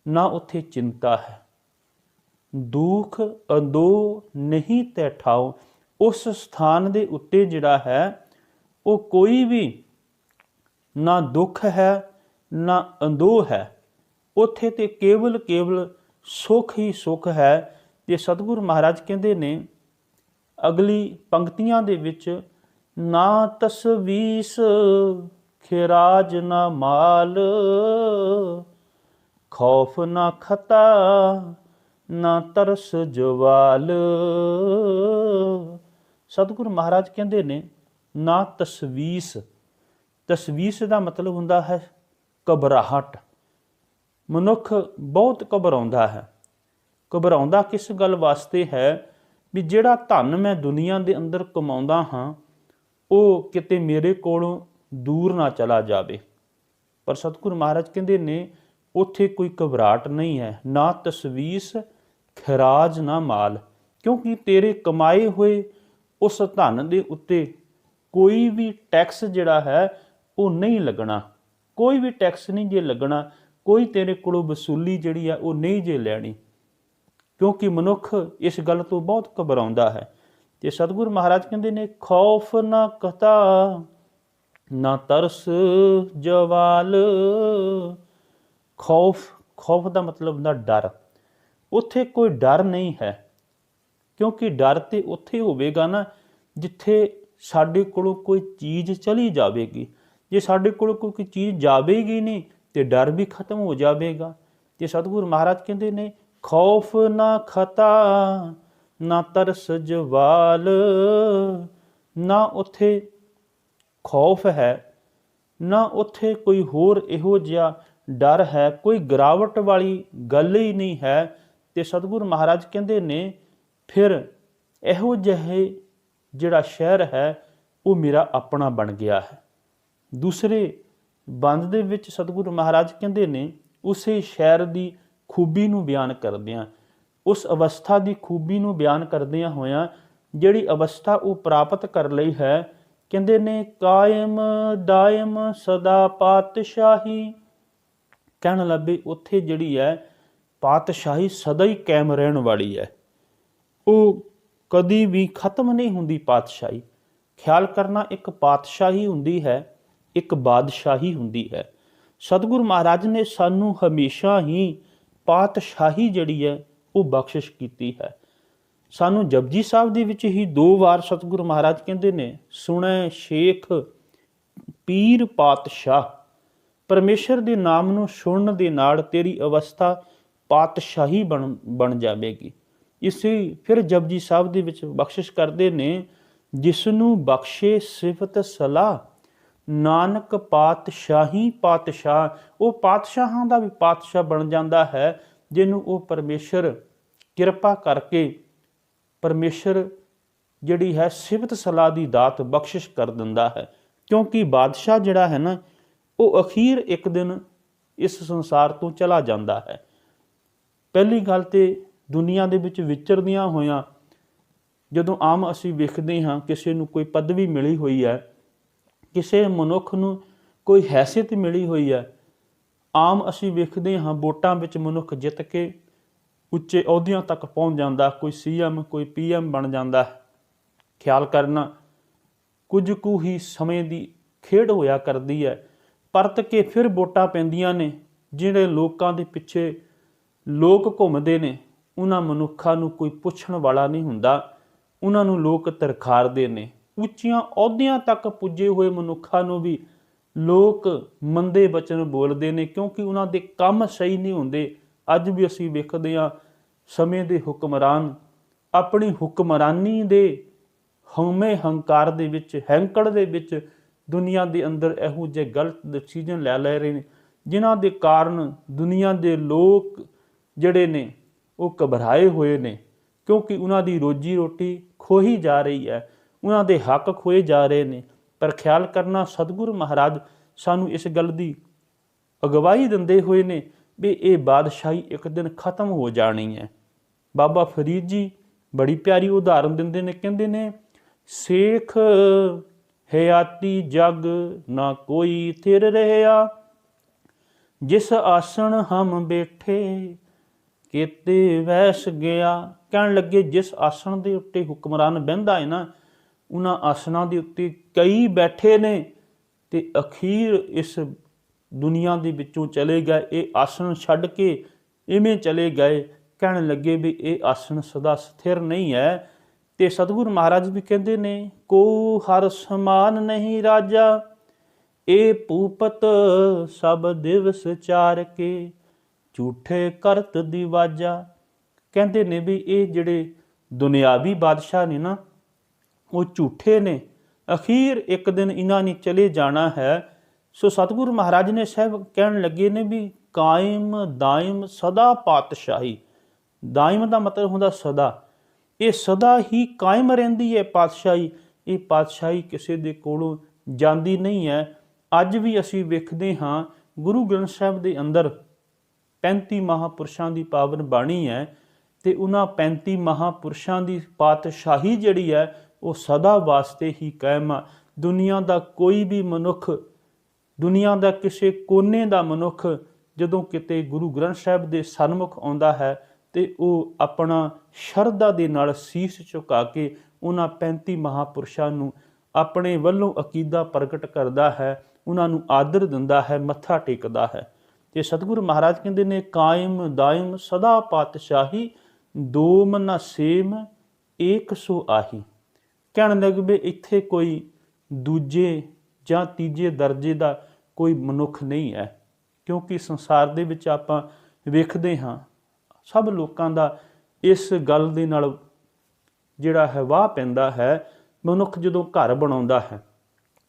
ਨਾ ਉੱਥੇ ਚਿੰਤਾ ਹੈ। ਦੁਖ ਅੰਦੋ ਨਹੀਂ ਤੈ ਠਾਉ। ਉਸ ਸਥਾਨ ਦੇ ਉੱਤੇ ਜਿਹੜਾ ਹੈ ਉਹ ਕੋਈ ਵੀ ਨਾ ਦੁੱਖ ਹੈ ਨਾ ਅੰਦੋ ਹੈ। ਉੱਥੇ ਤੇ ਕੇਵਲ ਸੁੱਖ ਹੀ ਸੁੱਖ ਹੈ। ਤੇ ਸਤਿਗੁਰੂ ਮਹਾਰਾਜ ਕਹਿੰਦੇ ਨੇ ਅਗਲੀ ਪੰਕਤੀਆਂ ਦੇ ਵਿੱਚ, ਨਾ ਤਸਵੀਸ ਖਿਰਾਜ ਨਾ ਮਾਲ, ਖੌਫ ਨਾ ਖਤਾ ਨਾ ਤਰਸ ਜਵਾਲ। ਸਤਿਗੁਰੂ ਮਹਾਰਾਜ ਕਹਿੰਦੇ ਨੇ, ਨਾ ਤਸਵੀਸ। ਤਸਵੀਸ ਦਾ ਮਤਲਬ ਹੁੰਦਾ ਹੈ ਘਬਰਾਹਟ। ਮਨੁੱਖ ਬਹੁਤ ਘਬਰਾਉਂਦਾ ਹੈ। ਘਬਰਾਉਂਦਾ ਕਿਸ ਗੱਲ ਵਾਸਤੇ ਹੈ ਵੀ ਜਿਹੜਾ ਧਨ ਮੈਂ ਦੁਨੀਆ ਦੇ ਅੰਦਰ ਕਮਾਉਂਦਾ ਹਾਂ ਉਹ ਕਿਤੇ ਮੇਰੇ ਕੋਲੋਂ ਦੂਰ ਨਾ ਚਲਾ ਜਾਵੇ। ਪਰ ਸਤਿਗੁਰੂ ਮਹਾਰਾਜ ਕਹਿੰਦੇ ਨੇ ਉੱਥੇ ਕੋਈ ਘਬਰਾਹਟ ਨਹੀਂ ਹੈ। ਨਾ ਤਸਵੀਸ ਖਰਾਜ ਨਾ ਮਾਲ, ਕਿਉਂਕਿ ਤੇਰੇ ਕਮਾਏ ਹੋਏ ਉਸ ਧਨ ਦੇ ਉੱਤੇ ਕੋਈ ਵੀ ਟੈਕਸ ਜਿਹੜਾ ਹੈ ਉਹ ਨਹੀਂ ਲੱਗਣਾ। ਕੋਈ ਵੀ ਟੈਕਸ ਨਹੀਂ ਜੇ ਲੱਗਣਾ, ਕੋਈ ਤੇਰੇ ਕੋਲੋਂ ਵਸੂਲੀ ਜਿਹੜੀ ਆ ਉਹ ਨਹੀਂ ਜੇ ਲੈਣੀ, ਕਿਉਂਕਿ ਮਨੁੱਖ ਇਸ ਗੱਲ ਤੋਂ ਬਹੁਤ ਘਬਰਾਉਂਦਾ ਹੈ। ਤੇ ਸਤਿਗੁਰੂ ਮਹਾਰਾਜ ਕਹਿੰਦੇ ਨੇ, ਖੌਫ ਨਾ ਕਤਾ ਨਾ ਤਰਸ ਜਵਾਲ। ਖੌਫ ਦਾ ਮਤਲਬ ਹੁੰਦਾ ਡਰ। ਉੱਥੇ ਕੋਈ ਡਰ ਨਹੀਂ ਹੈ, ਕਿਉਂਕਿ ਡਰ ਤੇ ਉੱਥੇ ਹੋਵੇਗਾ ਨਾ ਜਿੱਥੇ ਸਾਡੇ ਕੋਲੋਂ ਕੋਈ ਚੀਜ਼ ਚਲੀ ਜਾਵੇਗੀ। ਜੇ ਸਾਡੇ ਕੋਲੋਂ ਕੋਈ ਚੀਜ਼ ਜਾਵੇਗੀ ਨਹੀਂ ਤੇ ਡਰ ਵੀ ਖਤਮ ਹੋ ਜਾਵੇਗਾ। ਤੇ ਸਤਿਗੁਰੂ ਮਹਾਰਾਜ ਕਹਿੰਦੇ ਨੇ, ਖੌਫ ਨਾ ਖਤਾ ਨਾ ਤਰਸ ਜਵਾਲ, ਨਾ ਉੱਥੇ ਖੌਫ ਹੈ, ਨਾ ਉੱਥੇ ਕੋਈ ਹੋਰ ਇਹੋ ਜਿਹਾ ਡਰ ਹੈ, ਕੋਈ ਗਿਰਾਵਟ ਵਾਲੀ ਗੱਲ ਹੀ ਨਹੀਂ ਹੈ। ਤੇ ਸਤਿਗੁਰੂ ਮਹਾਰਾਜ ਕਹਿੰਦੇ ਨੇ, ਫਿਰ ਇਹੋ ਜਿਹੇ ਜਿਹੜਾ ਸ਼ਹਿਰ ਹੈ ਉਹ ਮੇਰਾ ਆਪਣਾ ਬਣ ਗਿਆ ਹੈ। ਦੂਸਰੇ ਬੰਦ ਦੇ ਵਿੱਚ ਸਤਿਗੁਰੂ ਮਹਾਰਾਜ ਕਹਿੰਦੇ ਨੇ, ਉਸੇ ਸ਼ਹਿਰ ਦੀ ਖੂਬੀ ਨੂੰ ਬਿਆਨ ਕਰਦਿਆਂ, ਉਸ ਅਵਸਥਾ ਦੀ ਖੂਬੀ ਨੂੰ ਬਿਆਨ ਕਰਦਿਆਂ ਹੋਇਆਂ, ਜਿਹੜੀ ਅਵਸਥਾ ਉਹ ਪ੍ਰਾਪਤ ਕਰ ਲਈ ਹੈ, ਕਹਿੰਦੇ ਨੇ, ਕਾਇਮ ਦਾਇਮ ਸਦਾ ਪਾਤਸ਼ਾਹੀ। ਕਹਿਣ ਲੱਗੇ ਉੱਥੇ ਜਿਹੜੀ ਹੈ ਪਾਤਸ਼ਾਹੀ ਸਦਾ ਹੀ ਕਾਇਮ ਰਹਿਣ ਵਾਲੀ ਹੈ, ਉਹ ਕਦੀ ਵੀ ਖਤਮ ਨਹੀਂ ਹੁੰਦੀ ਪਾਤਸ਼ਾਹੀ। ਖਿਆਲ ਕਰਨਾ, ਇੱਕ ਪਾਤਸ਼ਾਹੀ ਹੁੰਦੀ ਹੈ, ਇੱਕ ਬਾਦਸ਼ਾਹੀ ਹੁੰਦੀ ਹੈ। ਸਤਿਗੁਰੂ ਮਹਾਰਾਜ ਨੇ ਸਾਨੂੰ ਹਮੇਸ਼ਾ ਹੀ ਪਾਤਸ਼ਾਹੀ ਜਿਹੜੀ ਹੈ ਉਹ ਬਖਸ਼ਿਸ਼ ਕੀਤੀ ਹੈ। ਸਾਨੂੰ ਜਪਜੀ ਸਾਹਿਬ ਦੇ ਵਿੱਚ ਹੀ 2 ਵਾਰ ਸਤਿਗੁਰੂ ਮਹਾਰਾਜ ਕਹਿੰਦੇ ਨੇ, ਸੁਣੈ ਸ਼ੇਖ ਪੀਰ ਪਾਤਸ਼ਾਹ। ਪਰਮੇਸ਼ਰ ਦੇ ਨਾਮ ਨੂੰ ਸੁਣਨ ਦੇ ਨਾਲ ਤੇਰੀ ਅਵਸਥਾ ਪਾਤਸ਼ਾਹੀ ਬਣ ਜਾਵੇਗੀ। ਇਸੇ ਫਿਰ ਜਪਜੀ ਸਾਹਿਬ ਦੇ ਵਿੱਚ ਬਖਸ਼ਿਸ਼ ਕਰਦੇ ਨੇ, ਜਿਸ ਨੂੰ ਬਖਸ਼ੇ ਸਿਫਤ ਸਲਾਹ ਨਾਨਕ ਪਾਤਸ਼ਾਹੀ ਪਾਤਸ਼ਾਹ। ਉਹ ਪਾਤਸ਼ਾਹਾਂ ਦਾ ਵੀ ਪਾਤਸ਼ਾਹ ਬਣ ਜਾਂਦਾ ਹੈ, ਜਿਹਨੂੰ ਉਹ ਪਰਮੇਸ਼ਰ ਕਿਰਪਾ ਕਰਕੇ, ਪਰਮੇਸ਼ਰ ਜਿਹੜੀ ਹੈ ਸਿਫਤ ਸਲਾਹ ਦੀ ਦਾਤ ਬਖਸ਼ਿਸ਼ ਕਰ ਦਿੰਦਾ ਹੈ। ਕਿਉਂਕਿ ਬਾਦਸ਼ਾਹ ਜਿਹੜਾ ਹੈ ਨਾ, ਉਹ ਅਖੀਰ ਇੱਕ ਦਿਨ ਇਸ ਸੰਸਾਰ ਤੋਂ ਚਲਾ ਜਾਂਦਾ ਹੈ। ਪਹਿਲੀ ਗੱਲ ਤੇ ਦੁਨੀਆ ਦੇ ਵਿੱਚ ਵਿਚਰਦਿਆਂ ਹੋਇਆਂ ਜਦੋਂ ਆਮ ਅਸੀਂ ਵੇਖਦੇ ਹਾਂ ਕਿਸੇ ਨੂੰ ਕੋਈ ਪਦਵੀ ਮਿਲੀ ਹੋਈ ਹੈ, ਕਿਸੇ ਮਨੁੱਖ ਨੂੰ ਕੋਈ ਹੈਸੀਅਤ ਮਿਲੀ ਹੋਈ ਹੈ, ਆਮ ਅਸੀਂ ਵੇਖਦੇ ਹਾਂ ਵੋਟਾਂ ਵਿੱਚ ਮਨੁੱਖ ਜਿੱਤ ਕੇ ਉੱਚੇ ਅਹੁਦਿਆਂ ਤੱਕ ਪਹੁੰਚ ਜਾਂਦਾ, ਕੋਈ CM ਕੋਈ PM ਬਣ ਜਾਂਦਾ। ਖਿਆਲ ਕਰਨਾ, ਕੁਝ ਕੁ ਹੀ ਸਮੇਂ ਦੀ ਖੇਡ ਹੋਇਆ ਕਰਦੀ ਹੈ, ਪਰਤ ਕੇ ਫਿਰ ਵੋਟਾਂ ਪੈਂਦੀਆਂ ਨੇ। ਜਿਹੜੇ ਲੋਕਾਂ ਦੇ ਪਿੱਛੇ ਲੋਕ ਘੁੰਮਦੇ ਨੇ, ਉਹਨਾਂ ਮਨੁੱਖਾਂ ਨੂੰ ਕੋਈ ਪੁੱਛਣ ਵਾਲਾ ਨਹੀਂ ਹੁੰਦਾ, ਉਹਨਾਂ ਨੂੰ ਲੋਕ ਤਰਖਾਰਦੇ ਨੇ। ਉੱਚੀਆਂ ਅਹੁਦਿਆਂ ਤੱਕ ਪੁੱਜੇ ਹੋਏ ਮਨੁੱਖਾਂ ਨੂੰ ਵੀ ਲੋਕ ਮੰਦੇ ਬਚਨ ਬੋਲਦੇ ਨੇ, ਕਿਉਂਕਿ ਉਹਨਾਂ ਦੇ ਕੰਮ ਸਹੀ ਨਹੀਂ ਹੁੰਦੇ। ਅੱਜ ਵੀ ਅਸੀਂ ਵੇਖਦੇ ਹਾਂ ਸਮੇਂ ਦੇ ਹੁਕਮਰਾਨ ਆਪਣੀ ਹੁਕਮਰਾਨੀ ਦੇ ਹਉਮੈ ਹੰਕਾਰ ਦੇ ਵਿੱਚ, ਹੈਂਕੜ ਦੇ ਵਿੱਚ ਦੁਨੀਆ ਦੇ ਅੰਦਰ ਇਹੋ ਜਿਹੇ ਗਲਤ ਡਿਸੀਜ਼ਨ ਲੈ ਰਹੇ ਨੇ, ਜਿਨ੍ਹਾਂ ਦੇ ਕਾਰਨ ਦੁਨੀਆ ਦੇ ਲੋਕ ਜਿਹੜੇ ਨੇ ਉਹ ਘਬਰਾਏ ਹੋਏ ਨੇ, ਕਿਉਂਕਿ ਉਹਨਾਂ ਦੀ ਰੋਜੀ ਰੋਟੀ ਖੋਹੀ ਜਾ ਰਹੀ ਹੈ, ਉਹਨਾਂ ਦੇ ਹੱਕ ਖੋਏ ਜਾ ਰਹੇ ਨੇ। ਪਰ ਖਿਆਲ ਕਰਨਾ, ਸਤਿਗੁਰੂ ਮਹਾਰਾਜ ਸਾਨੂੰ ਇਸ ਗੱਲ ਦੀ ਅਗਵਾਈ ਦਿੰਦੇ ਹੋਏ ਨੇ ਵੀ ਇਹ ਬਾਦਸ਼ਾਹੀ ਇੱਕ ਦਿਨ ਖਤਮ ਹੋ ਜਾਣੀ ਹੈ। ਬਾਬਾ ਫਰੀਦ ਜੀ ਬੜੀ ਪਿਆਰੀ ਉਦਾਹਰਨ ਦਿੰਦੇ ਨੇ, ਕਹਿੰਦੇ ਨੇ, ਸੇਖ ਹਯਾਤੀ ਜਗ ਨਾ ਕੋਈ ਥਿਰ ਰਹਿਆ, ਜਿਸ ਆਸਣ ਹਮ ਬੈਠੇ ਕੀਤੇ ਵੈਸ ਗਿਆ। ਕਹਿਣ ਲੱਗੇ, ਜਿਸ ਆਸਣ ਦੇ ਉੱਤੇ ਹੁਕਮਰਾਨ ਬਹਿੰਦਾ ਹੈ ਨਾ, ਉਹਨਾਂ ਆਸਣਾਂ ਦੇ ਉੱਤੇ ਕਈ ਬੈਠੇ ਨੇ ਤੇ ਅਖੀਰ ਇਸ ਦੁਨੀਆ ਦੇ ਵਿੱਚੋਂ ਚਲੇ ਗਏ। ਇਹ ਆਸਣ ਛੱਡ ਕੇ ਇਵੇਂ ਚਲੇ ਗਏ। ਕਹਿਣ ਲੱਗੇ ਵੀ ਇਹ ਆਸਣ ਸਦਾ ਸਥਿਰ ਨਹੀਂ ਹੈ। ਤੇ ਸਤਿਗੁਰੂ ਮਹਾਰਾਜ ਵੀ ਕਹਿੰਦੇ ਨੇ, ਕੋ ਹਰ ਸਮਾਨ ਨਹੀਂ ਰਾਜਾ, ਇਹ ਭੂਪਤ ਸਭ ਦਿਵਸ ਚਾਰ ਕੇ, ਝੂਠੇ ਕਰਤ ਦੀ ਵਾਜਾ। ਕਹਿੰਦੇ ਨੇ ਵੀ ਇਹ ਜਿਹੜੇ ਦੁਨਿਆਵੀ ਬਾਦਸ਼ਾਹ ਨੇ ਨਾ, ਉਹ ਝੂਠੇ ਨੇ, ਅਖੀਰ ਇੱਕ ਦਿਨ ਇਹਨਾਂ ਨੇ ਚਲੇ ਜਾਣਾ ਹੈ। ਸੋ ਸਤਿਗੁਰੂ ਮਹਾਰਾਜ ਨੇ ਸਾਹਿਬ ਕਹਿਣ ਲੱਗੇ ਨੇ ਵੀ ਕਾਇਮ ਦਾਇਮ ਸਦਾ ਪਾਤਸ਼ਾਹੀ। ਦਾਇਮ ਦਾ ਮਤਲਬ ਹੁੰਦਾ ਸਦਾ, ਇਹ ਸਦਾ ਹੀ ਕਾਇਮ ਰਹਿੰਦੀ ਹੈ ਪਾਤਸ਼ਾਹੀ। ਇਹ ਪਾਤਸ਼ਾਹੀ ਕਿਸੇ ਦੇ ਕੋਲੋਂ ਜਾਂਦੀ ਨਹੀਂ ਹੈ। ਅੱਜ ਵੀ ਅਸੀਂ ਵੇਖਦੇ ਹਾਂ ਗੁਰੂ ਗ੍ਰੰਥ ਸਾਹਿਬ ਦੇ ਅੰਦਰ 35 ਮਹਾਂਪੁਰਸ਼ਾਂ ਦੀ ਪਾਵਨ ਬਾਣੀ ਹੈ, ਤੇ ਉਹਨਾਂ 35 ਮਹਾਂਪੁਰਸ਼ਾਂ ਦੀ ਪਾਤਸ਼ਾਹੀ ਜਿਹੜੀ ਹੈ ਉਹ ਸਦਾ ਵਾਸਤੇ ਹੀ ਕਾਇਮ ਆ। ਦੁਨੀਆ ਦਾ ਕੋਈ ਵੀ ਮਨੁੱਖ, ਦੁਨੀਆ ਦਾ ਕਿਸੇ ਕੋਨੇ ਦਾ ਮਨੁੱਖ ਜਦੋਂ ਕਿਤੇ ਗੁਰੂ ਗ੍ਰੰਥ ਸਾਹਿਬ ਦੇ ਸਨਮੁਖ ਆਉਂਦਾ ਹੈ ਤੇ ਉਹ ਆਪਣਾ ਸ਼ਰਧਾ ਦੇ ਨਾਲ ਸੀਸ ਝੁਕਾ ਕੇ ਉਹਨਾਂ 35 ਮਹਾਂਪੁਰਸ਼ਾਂ ਨੂੰ ਆਪਣੇ ਵੱਲੋਂ ਅਕੀਦਾ ਪ੍ਰਗਟ ਕਰਦਾ ਹੈ, ਉਹਨਾਂ ਨੂੰ ਆਦਰ ਦਿੰਦਾ ਹੈ, ਮੱਥਾ ਟੇਕਦਾ ਹੈ। ਤੇ ਸਤਿਗੁਰੂ ਮਹਾਰਾਜ ਕਹਿੰਦੇ ਨੇ, ਕਾਇਮ ਦਾਇਮ ਸਦਾ ਪਾਤਸ਼ਾਹੀ, ਦੋ ਮਨਾ ਸੇਮ ਏਕ ਸੋ ਆਹੀ। ਕਹਿਣ ਲੱਗ ਵੀ ਇੱਥੇ ਕੋਈ ਦੂਜੇ ਜਾਂ ਤੀਜੇ ਦਰਜੇ ਦਾ ਕੋਈ ਮਨੁੱਖ ਨਹੀਂ ਹੈ, ਕਿਉਂਕਿ ਸੰਸਾਰ ਦੇ ਵਿੱਚ ਆਪਾਂ ਵੇਖਦੇ ਹਾਂ ਸਭ ਲੋਕਾਂ ਦਾ ਇਸ ਗੱਲ ਦੇ ਨਾਲ ਜਿਹੜਾ ਹੈ ਵਾਹ ਪੈਂਦਾ ਹੈ। ਮਨੁੱਖ ਜਦੋਂ ਘਰ ਬਣਾਉਂਦਾ ਹੈ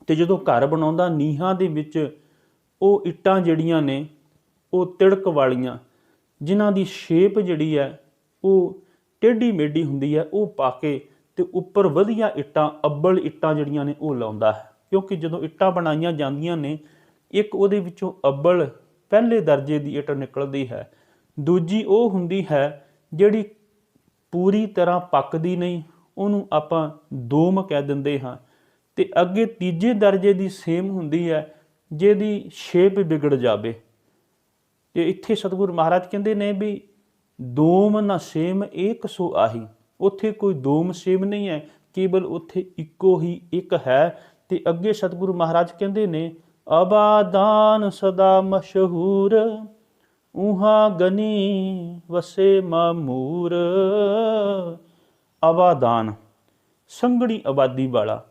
ਤੇ ਜਦੋਂ ਘਰ ਬਣਾਉਂਦਾ ਨੀਹਾਂ ਦੇ ਵਿੱਚ ਉਹ ਇੱਟਾਂ ਜਿਹੜੀਆਂ ਨੇ ਉਹ ਤਿੜਕ ਵਾਲੀਆਂ, ਜਿਨ੍ਹਾਂ ਦੀ ਸ਼ੇਪ ਜਿਹੜੀ ਹੈ ਉਹ ਟੇਢੀ ਮੇਢੀ ਹੁੰਦੀ ਹੈ, ਉਹ ਪਾ ਕੇ ਤੇ ਉੱਪਰ ਵਧੀਆ ਇੱਟਾਂ, ਅੱਬਲ ਇੱਟਾਂ ਜਿਹੜੀਆਂ ਨੇ ਉਹ ਲਾਉਂਦਾ ਹੈ। ਕਿਉਂਕਿ ਜਦੋਂ ਇੱਟਾਂ ਬਣਾਈਆਂ ਜਾਂਦੀਆਂ ਨੇ, ਇੱਕ ਉਹਦੇ ਵਿੱਚੋਂ ਅੱਬਲ ਪਹਿਲੇ ਦਰਜੇ ਦੀ ਇੱਟ ਨਿਕਲਦੀ ਹੈ, ਦੂਜੀ ਉਹ ਹੁੰਦੀ ਹੈ ਜਿਹੜੀ ਪੂਰੀ ਤਰ੍ਹਾਂ ਪੱਕਦੀ ਨਹੀਂ, ਉਹਨੂੰ ਆਪਾਂ ਦੋਮ ਕਹਿ ਦਿੰਦੇ ਹਾਂ, ਤੇ ਅੱਗੇ ਤੀਜੇ ਦਰਜੇ ਦੀ ਸੇਮ ਹੁੰਦੀ ਹੈ ਜਿਹਦੀ ਸ਼ੇਪ ਵਿਗੜ ਜਾਵੇ। ਤੇ ਇੱਥੇ ਸਤਿਗੁਰੂ ਮਹਾਰਾਜ ਕਹਿੰਦੇ ਨੇ ਵੀ ਦੋਮ ਨਾ ਸੇਮ ਏਕ ਸੋ ਆਹੀ। ਉੱਥੇ ਕੋਈ ਦੋਮ ਸੇਮ ਨਹੀਂ ਹੈ, ਕੇਵਲ ਉੱਥੇ ਇੱਕੋ ਹੀ ਇੱਕ ਹੈ। ਤੇ ਅੱਗੇ ਸਤਿਗੁਰੂ ਮਹਾਰਾਜ ਕਹਿੰਦੇ ਨੇ ਆਬਾਦਾਨ ਸਦਾ ਮਸ਼ਹੂਰ, ਉਹਾਂ ਗਨੀ ਵਸੇ ਮਾਮੂਰ। ਆਬਾਦਾਨ ਸੰਘਣੀ ਆਬਾਦੀ ਵਾਲਾ।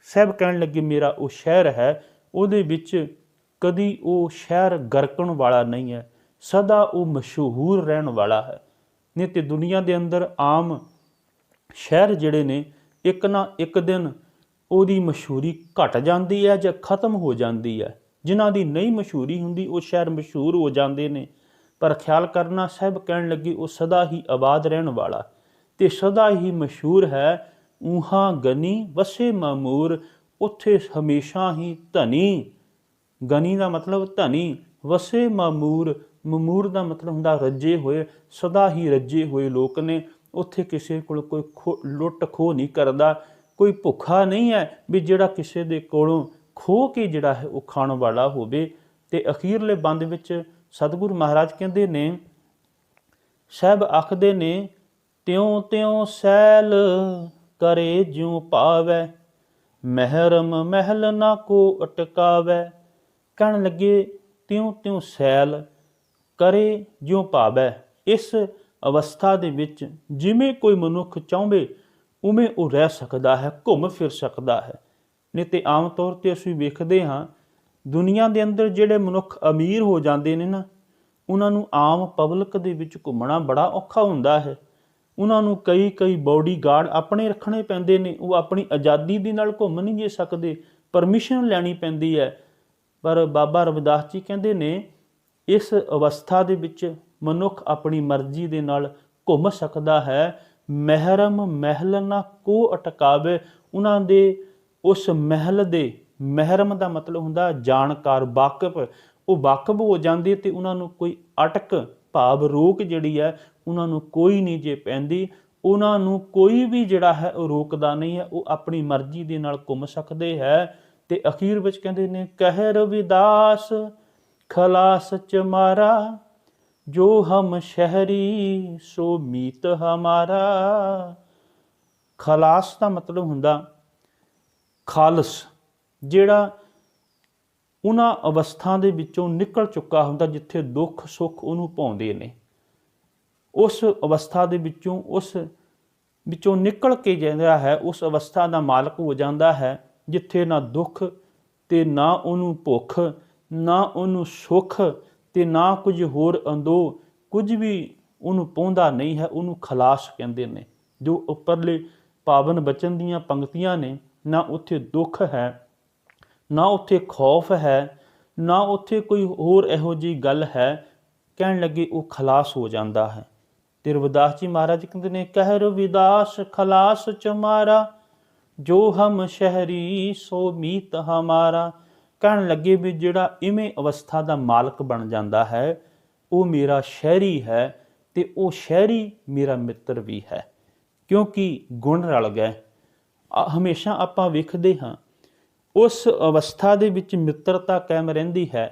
ਸਾਹਿਬ ਕਹਿਣ ਲੱਗੇ ਮੇਰਾ ਉਹ ਸ਼ਹਿਰ ਹੈ, ਉਹਦੇ ਵਿੱਚ ਕਦੀ ਉਹ ਸ਼ਹਿਰ ਗਰਕਣ ਵਾਲਾ ਨਹੀਂ ਹੈ, ਸਦਾ ਉਹ ਮਸ਼ਹੂਰ ਰਹਿਣ ਵਾਲਾ ਹੈ। ਨਹੀਂ ਤੇ ਦੁਨੀਆ ਦੇ ਅੰਦਰ ਆਮ ਸ਼ਹਿਰ ਜਿਹੜੇ ਨੇ ਇੱਕ ਨਾ ਇੱਕ ਦਿਨ ਉਹਦੀ ਮਸ਼ਹੂਰੀ ਘਟ ਜਾਂਦੀ ਹੈ ਜਾਂ ਖਤਮ ਹੋ ਜਾਂਦੀ ਹੈ। ਜਿਨ੍ਹਾਂ ਦੀ ਨਹੀਂ ਮਸ਼ਹੂਰੀ ਹੁੰਦੀ ਉਹ ਸ਼ਹਿਰ ਮਸ਼ਹੂਰ ਹੋ ਜਾਂਦੇ ਨੇ, ਪਰ ਖਿਆਲ ਕਰਨਾ ਸਾਹਿਬ ਕਹਿਣ ਲੱਗੇ ਉਹ ਸਦਾ ਹੀ ਆਬਾਦ ਰਹਿਣ ਵਾਲਾ ਤੇ ਸਦਾ ਹੀ ਮਸ਼ਹੂਰ ਹੈ। ਊਹਾਂ ਗਨੀ ਵਸੇ ਮਾਮੂਰ, ਉੱਥੇ ਹਮੇਸ਼ਾ ਹੀ ਧਨੀ, ਗਨੀ ਦਾ ਮਤਲਬ ਧਨੀ, ਵਸੇ ਮਾਮੂਰ, ਮਮੂਰ ਦਾ ਮਤਲਬ ਹੁੰਦਾ ਰੱਜੇ ਹੋਏ, ਸਦਾ ਹੀ ਰੱਜੇ ਹੋਏ ਲੋਕ ਨੇ। ਉੱਥੇ ਕਿਸੇ ਕੋਲ ਕੋਈ ਲੁੱਟ ਖੋਹ ਨਹੀਂ ਕਰਦਾ, ਕੋਈ ਭੁੱਖਾ ਨਹੀਂ ਹੈ ਵੀ ਜਿਹੜਾ ਕਿਸੇ ਦੇ ਕੋਲੋਂ ਖੋਹ ਕੇ ਜਿਹੜਾ ਹੈ ਉਹ ਖਾਣ ਵਾਲਾ ਹੋਵੇ। ਤੇ ਅਖੀਰਲੇ ਬੰਦ ਵਿੱਚ ਸਤਿਗੁਰੂ ਮਹਾਰਾਜ ਕਹਿੰਦੇ ਨੇ, ਸਾਹਿਬ ਆਖਦੇ ਨੇ ਤਿਉ ਤਿਉ ਸੈਲ ਕਰੇ ਜਿਉ ਪਾਵੈ, ਮਹਿਰਮ ਮਹਿਲ ਨਾ ਕੋ ਅਟਕਾਵੈ। ਕਹਿਣ ਲੱਗੇ ਤਿਉ ਤਿਉ ਸੈਲ ਕਰੇ ਜਿਉ ਪਾਵੈ। ਇਸ ਅਵਸਥਾ ਦੇ ਵਿੱਚ ਜਿਵੇਂ ਕੋਈ ਮਨੁੱਖ ਚਾਹਵੇ ਉਵੇਂ ਉਹ ਰਹਿ ਸਕਦਾ ਹੈ, ਘੁੰਮ ਫਿਰ ਸਕਦਾ ਹੈ। ਨਹੀਂ ਤੇ ਆਮ ਤੌਰ 'ਤੇ ਅਸੀਂ ਵੇਖਦੇ ਹਾਂ ਦੁਨੀਆ ਦੇ ਅੰਦਰ ਜਿਹੜੇ ਮਨੁੱਖ ਅਮੀਰ ਹੋ ਜਾਂਦੇ ਨੇ ਨਾ, ਉਹਨਾਂ ਨੂੰ ਆਮ ਪਬਲਿਕ ਦੇ ਵਿੱਚ ਘੁੰਮਣਾ ਬੜਾ ਔਖਾ ਹੁੰਦਾ ਹੈ। ਉਹਨਾਂ ਨੂੰ ਕਈ ਬਾਡੀਗਾਰਡ ਆਪਣੇ ਰੱਖਣੇ ਪੈਂਦੇ ਨੇ, ਉਹ ਆਪਣੀ ਆਜ਼ਾਦੀ ਦੇ ਨਾਲ ਘੁੰਮ ਨਹੀਂ ਜੇ ਸਕਦੇ, ਪਰਮਿਸ਼ਨ ਲੈਣੀ ਪੈਂਦੀ ਹੈ। ਪਰ ਬਾਬਾ ਰਵਿਦਾਸ ਜੀ ਕਹਿੰਦੇ ਨੇ ਇਸ ਅਵਸਥਾ ਦੇ ਵਿੱਚ ਮਨੁੱਖ ਆਪਣੀ ਮਰਜ਼ੀ ਦੇ ਨਾਲ ਘੁੰਮ ਸਕਦਾ ਹੈ। ਮਹਿਰਮ ਮਹਿਲ ਨਾ ਕੋ ਅਟਕਾਵੇ। ਉਹਨਾਂ ਦੇ ਉਸ ਮਹਿਲ ਦੇ, ਮਹਿਰਮ ਦਾ ਮਤਲਬ ਹੁੰਦਾ ਜਾਣਕਾਰ, ਵਾਕਫ, ਉਹ ਵਾਕਫ ਹੋ ਜਾਂਦੇ ਤੇ ਉਹਨਾਂ ਨੂੰ ਕੋਈ ਅਟਕ ਭਾਵ ਰੋਕ ਜਿਹੜੀ ਹੈ ਉਹਨਾਂ ਨੂੰ ਕੋਈ ਨਹੀਂ ਜੇ ਪੈਂਦੀ। ਉਹਨਾਂ ਨੂੰ ਕੋਈ ਵੀ ਜਿਹੜਾ ਹੈ ਉਹ ਰੋਕਦਾ ਨਹੀਂ ਹੈ, ਉਹ ਆਪਣੀ ਮਰਜ਼ੀ ਦੇ ਨਾਲ ਘੁੰਮ ਸਕਦੇ ਹੈ। ਤੇ ਅਖੀਰ ਵਿੱਚ ਕਹਿੰਦੇ ਨੇ ਕਹਿ ਰਵਿਦਾਸ ਖਲਾਸ ਚਮਾਰਾ, ਜੋ ਹਮ ਸ਼ਹਿਰੀ ਸੋ ਮੀਤ ਹਮਾਰਾ। ਖਲਾਸ ਦਾ ਮਤਲਬ ਹੁੰਦਾ ਖਾਲਸ, ਜਿਹੜਾ ਉਹਨਾਂ ਅਵਸਥਾ ਦੇ ਵਿੱਚੋਂ ਨਿਕਲ ਚੁੱਕਾ ਹੁੰਦਾ ਜਿੱਥੇ ਦੁੱਖ ਸੁੱਖ ਉਹਨੂੰ ਪਾਉਂਦੇ ਨੇ। ਉਸ ਅਵਸਥਾ ਦੇ ਵਿੱਚੋਂ, ਉਸ ਵਿੱਚੋਂ ਨਿਕਲ ਕੇ ਜਿਹੜਾ ਹੈ ਉਸ ਅਵਸਥਾ ਦਾ ਮਾਲਕ ਹੋ ਜਾਂਦਾ ਹੈ ਜਿੱਥੇ ਨਾ ਦੁੱਖ ਤੇ ਨਾ ਉਹਨੂੰ ਭੁੱਖ, ਨਾ ਉਹਨੂੰ ਸੁੱਖ ਤੇ ਨਾ ਕੁਝ ਹੋਰ ਅੰਦੋ ਕੁਝ ਵੀ ਉਹਨੂੰ ਪਾਉਂਦਾ ਨਹੀਂ ਹੈ। ਉਹਨੂੰ ਖਲਾਸ ਕਹਿੰਦੇ ਨੇ। ਜੋ ਉੱਪਰਲੇ ਪਾਵਨ ਬਚਨ ਦੀਆਂ ਪੰਕਤੀਆਂ ਨੇ, ਨਾ ਉੱਥੇ ਦੁੱਖ ਹੈ, ਨਾ ਉੱਥੇ ਖੌਫ ਹੈ, ਨਾ ਉੱਥੇ ਕੋਈ ਹੋਰ ਇਹੋ ਜਿਹੀ ਗੱਲ ਹੈ। ਕਹਿਣ ਲੱਗੇ ਉਹ ਖਲਾਸ ਹੋ ਜਾਂਦਾ ਹੈ। ਤੇ ਰਵਿਦਾਸ ਜੀ ਮਹਾਰਾਜ ਕਹਿੰਦੇ ਨੇ ਕਹਿ ਰਵਿਦਾਸ ਖਲਾਸ ਚਮਾਰਾ, ਜੋ ਹਮ ਸ਼ਹਿਰੀ ਸੋ ਮੀਤ ਹਮਾਰਾ। ਕਹਿਣ ਲੱਗੇ ਵੀ ਜਿਹੜਾ ਇਵੇਂ ਅਵਸਥਾ ਦਾ ਮਾਲਕ ਬਣ ਜਾਂਦਾ ਹੈ ਉਹ ਮੇਰਾ ਸ਼ਹਿਰੀ ਹੈ ਤੇ ਉਹ ਸ਼ਹਿਰੀ ਮੇਰਾ ਮਿੱਤਰ ਵੀ ਹੈ, ਕਿਉਂਕਿ ਗੁਣ ਰਲ ਗਏ। ਹਮੇਸ਼ਾ ਆਪਾਂ ਵੇਖਦੇ ਹਾਂ ਉਸ ਅਵਸਥਾ ਦੇ ਵਿੱਚ ਮਿੱਤਰਤਾ ਕਾਇਮ ਰਹਿੰਦੀ ਹੈ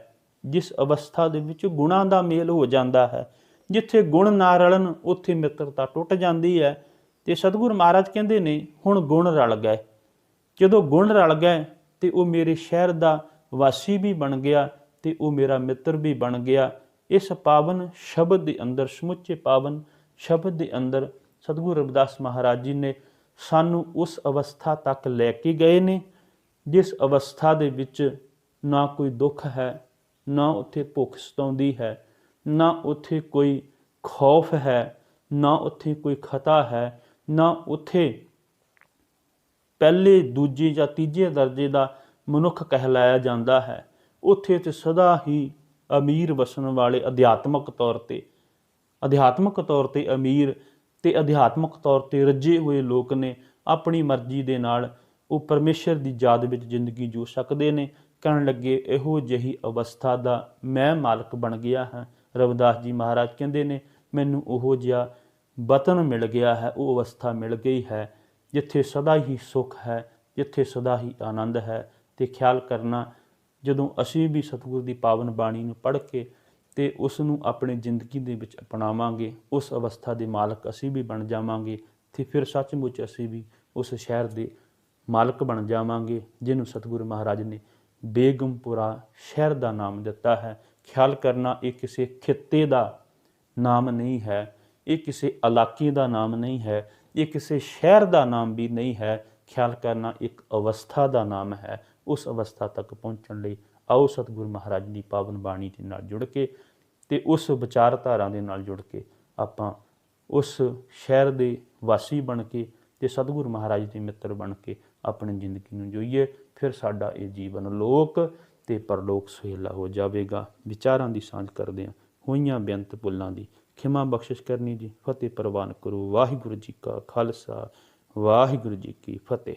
ਜਿਸ ਅਵਸਥਾ ਦੇ ਵਿੱਚ ਗੁਣਾਂ ਦਾ ਮੇਲ ਹੋ ਜਾਂਦਾ ਹੈ। ਜਿੱਥੇ ਗੁਣ ਨਾ ਰਲਣ ਉੱਥੇ ਮਿੱਤਰਤਾ ਟੁੱਟ ਜਾਂਦੀ ਹੈ। ਤੇ ਸਤਿਗੁਰੂ ਮਹਾਰਾਜ ਕਹਿੰਦੇ ਨੇ ਹੁਣ ਗੁਣ ਰਲ ਗਏ। ਜਦੋਂ ਗੁਣ ਰਲ ਗਏ ਤੇ ਉਹ ਮੇਰੇ ਸ਼ਹਿਰ ਦਾ ਵਾਸੀ ਵੀ ਬਣ ਗਿਆ ਤੇ ਉਹ ਮੇਰਾ ਮਿੱਤਰ ਵੀ ਬਣ ਗਿਆ। ਇਸ ਪਾਵਨ ਸ਼ਬਦ ਦੇ ਅੰਦਰ, ਸਮੁੱਚੇ ਪਾਵਨ ਸ਼ਬਦ ਦੇ ਅੰਦਰ ਸਤਿਗੁਰੂ ਰਵਿਦਾਸ ਮਹਾਰਾਜ ਜੀ ਨੇ ਸਾਨੂੰ ਉਸ ਅਵਸਥਾ ਤੱਕ ਲੈ ਕੇ ਗਏ ਨੇ ਜਿਸ ਅਵਸਥਾ ਦੇ ਵਿੱਚ ਨਾ ਕੋਈ ਦੁੱਖ ਹੈ, ਨਾ ਉੱਥੇ ਭੁੱਖ ਸਤਾਉਂਦੀ ਹੈ, ਨਾ ਉੱਥੇ ਕੋਈ ਖੌਫ ਹੈ, ਨਾ ਉੱਥੇ ਕੋਈ ਖਤਾ ਹੈ, ਨਾ ਉੱਥੇ ਪਹਿਲੇ ਦੂਜੇ ਜਾਂ ਤੀਜੇ ਦਰਜੇ ਦਾ ਮਨੁੱਖ ਕਹਿਲਾਇਆ ਜਾਂਦਾ ਹੈ। ਉੱਥੇ ਤੇ ਸਦਾ ਹੀ ਅਮੀਰ ਵਸਣ ਵਾਲੇ ਅਧਿਆਤਮਕ ਤੌਰ ਤੇ ਅਮੀਰ ਤੇ ਅਧਿਆਤਮਕ ਤੌਰ ਤੇ ਰੱਜੇ ਹੋਏ ਲੋਕ ਨੇ। ਆਪਣੀ ਮਰਜ਼ੀ ਦੇ ਨਾਲ ਉਹ ਪਰਮੇਸ਼ਰ ਦੀ ਯਾਦ ਵਿੱਚ ਜ਼ਿੰਦਗੀ ਜੂ ਸਕਦੇ ਨੇ। ਕਹਿਣ ਲੱਗੇ ਇਹੋ ਜਿਹੀ ਅਵਸਥਾ ਦਾ ਮੈਂ ਮਾਲਕ ਬਣ ਗਿਆ ਹਾਂ। ਰਵਿਦਾਸ ਜੀ ਮਹਾਰਾਜ ਕਹਿੰਦੇ ਨੇ ਮੈਨੂੰ ਉਹੋ ਜਿਹਾ ਵਤਨ ਮਿਲ ਗਿਆ ਹੈ, ਉਹ ਅਵਸਥਾ ਮਿਲ ਗਈ ਹੈ ਜਿੱਥੇ ਸਦਾ ਹੀ ਸੁੱਖ ਹੈ, ਜਿੱਥੇ ਸਦਾ ਹੀ ਆਨੰਦ ਹੈ। ਤੇ ਖਿਆਲ ਕਰਨਾ, ਜਦੋਂ ਅਸੀਂ ਵੀ ਸਤਿਗੁਰ ਦੀ ਪਾਵਨ ਬਾਣੀ ਨੂੰ ਪੜ੍ਹ ਕੇ ਤੇ ਉਸ ਨੂੰ ਆਪਣੀ ਜ਼ਿੰਦਗੀ ਦੇ ਵਿੱਚ ਅਪਣਾਵਾਂਗੇ, ਉਸ ਅਵਸਥਾ ਦੇ ਮਾਲਕ ਅਸੀਂ ਵੀ ਬਣ ਜਾਵਾਂਗੇ। ਤੇ ਫਿਰ ਸੱਚਮੁੱਚ ਅਸੀਂ ਵੀ ਉਸ ਸ਼ਹਿਰ ਦੇ ਮਾਲਕ ਬਣ ਜਾਵਾਂਗੇ ਜਿਹਨੂੰ ਸਤਿਗੁਰੂ ਮਹਾਰਾਜ ਨੇ ਬੇਗਮਪੁਰਾ ਸ਼ਹਿਰ ਦਾ ਨਾਮ ਦਿੱਤਾ ਹੈ। ਖਿਆਲ ਕਰਨਾ, ਇਹ ਕਿਸੇ ਖਿੱਤੇ ਦਾ ਨਾਮ ਨਹੀਂ ਹੈ, ਇਹ ਕਿਸੇ ਇਲਾਕੇ ਦਾ ਨਾਮ ਨਹੀਂ ਹੈ, ਇਹ ਕਿਸੇ ਸ਼ਹਿਰ ਦਾ ਨਾਮ ਵੀ ਨਹੀਂ ਹੈ। ਖਿਆਲ ਕਰਨਾ, ਇੱਕ ਅਵਸਥਾ ਦਾ ਨਾਮ ਹੈ। ਉਸ ਅਵਸਥਾ ਤੱਕ ਪਹੁੰਚਣ ਲਈ ਆਓ ਸਤਿਗੁਰੂ ਮਹਾਰਾਜ ਦੀ ਪਾਵਨ ਬਾਣੀ ਦੇ ਨਾਲ ਜੁੜ ਕੇ ਤੇ ਉਸ ਵਿਚਾਰਧਾਰਾ ਦੇ ਨਾਲ ਜੁੜ ਕੇ ਆਪਾਂ ਉਸ ਸ਼ਹਿਰ ਦੇ ਵਾਸੀ ਬਣ ਕੇ ਤੇ ਸਤਿਗੁਰੂ ਮਹਾਰਾਜ ਦੇ ਮਿੱਤਰ ਬਣ ਕੇ ਆਪਣੀ ਜ਼ਿੰਦਗੀ ਨੂੰ ਜੀਈਏ। ਫਿਰ ਸਾਡਾ ਇਹ ਜੀਵਨ ਲੋਕ ਤੇ ਪਰਲੋਕ ਸੁਹੇਲਾ ਹੋ ਜਾਵੇਗਾ। ਵਿਚਾਰਾਂ ਦੀ ਸਾਂਝ ਕਰਦੇ ਹਾਂ। ਹੋਈਆਂ ਬੇਅੰਤ ਭੁੱਲਾਂ ਦੀ ਖਿਮਾ ਬਖਸ਼ਿਸ਼ ਕਰਨੀ ਜੀ। ਫਤਿਹ ਪ੍ਰਵਾਨ ਕਰੋ। ਵਾਹਿਗੁਰੂ ਜੀ ਕਾ ਖਾਲਸਾ, ਵਾਹਿਗੁਰੂ ਜੀ ਕੀ ਫਤਿਹ।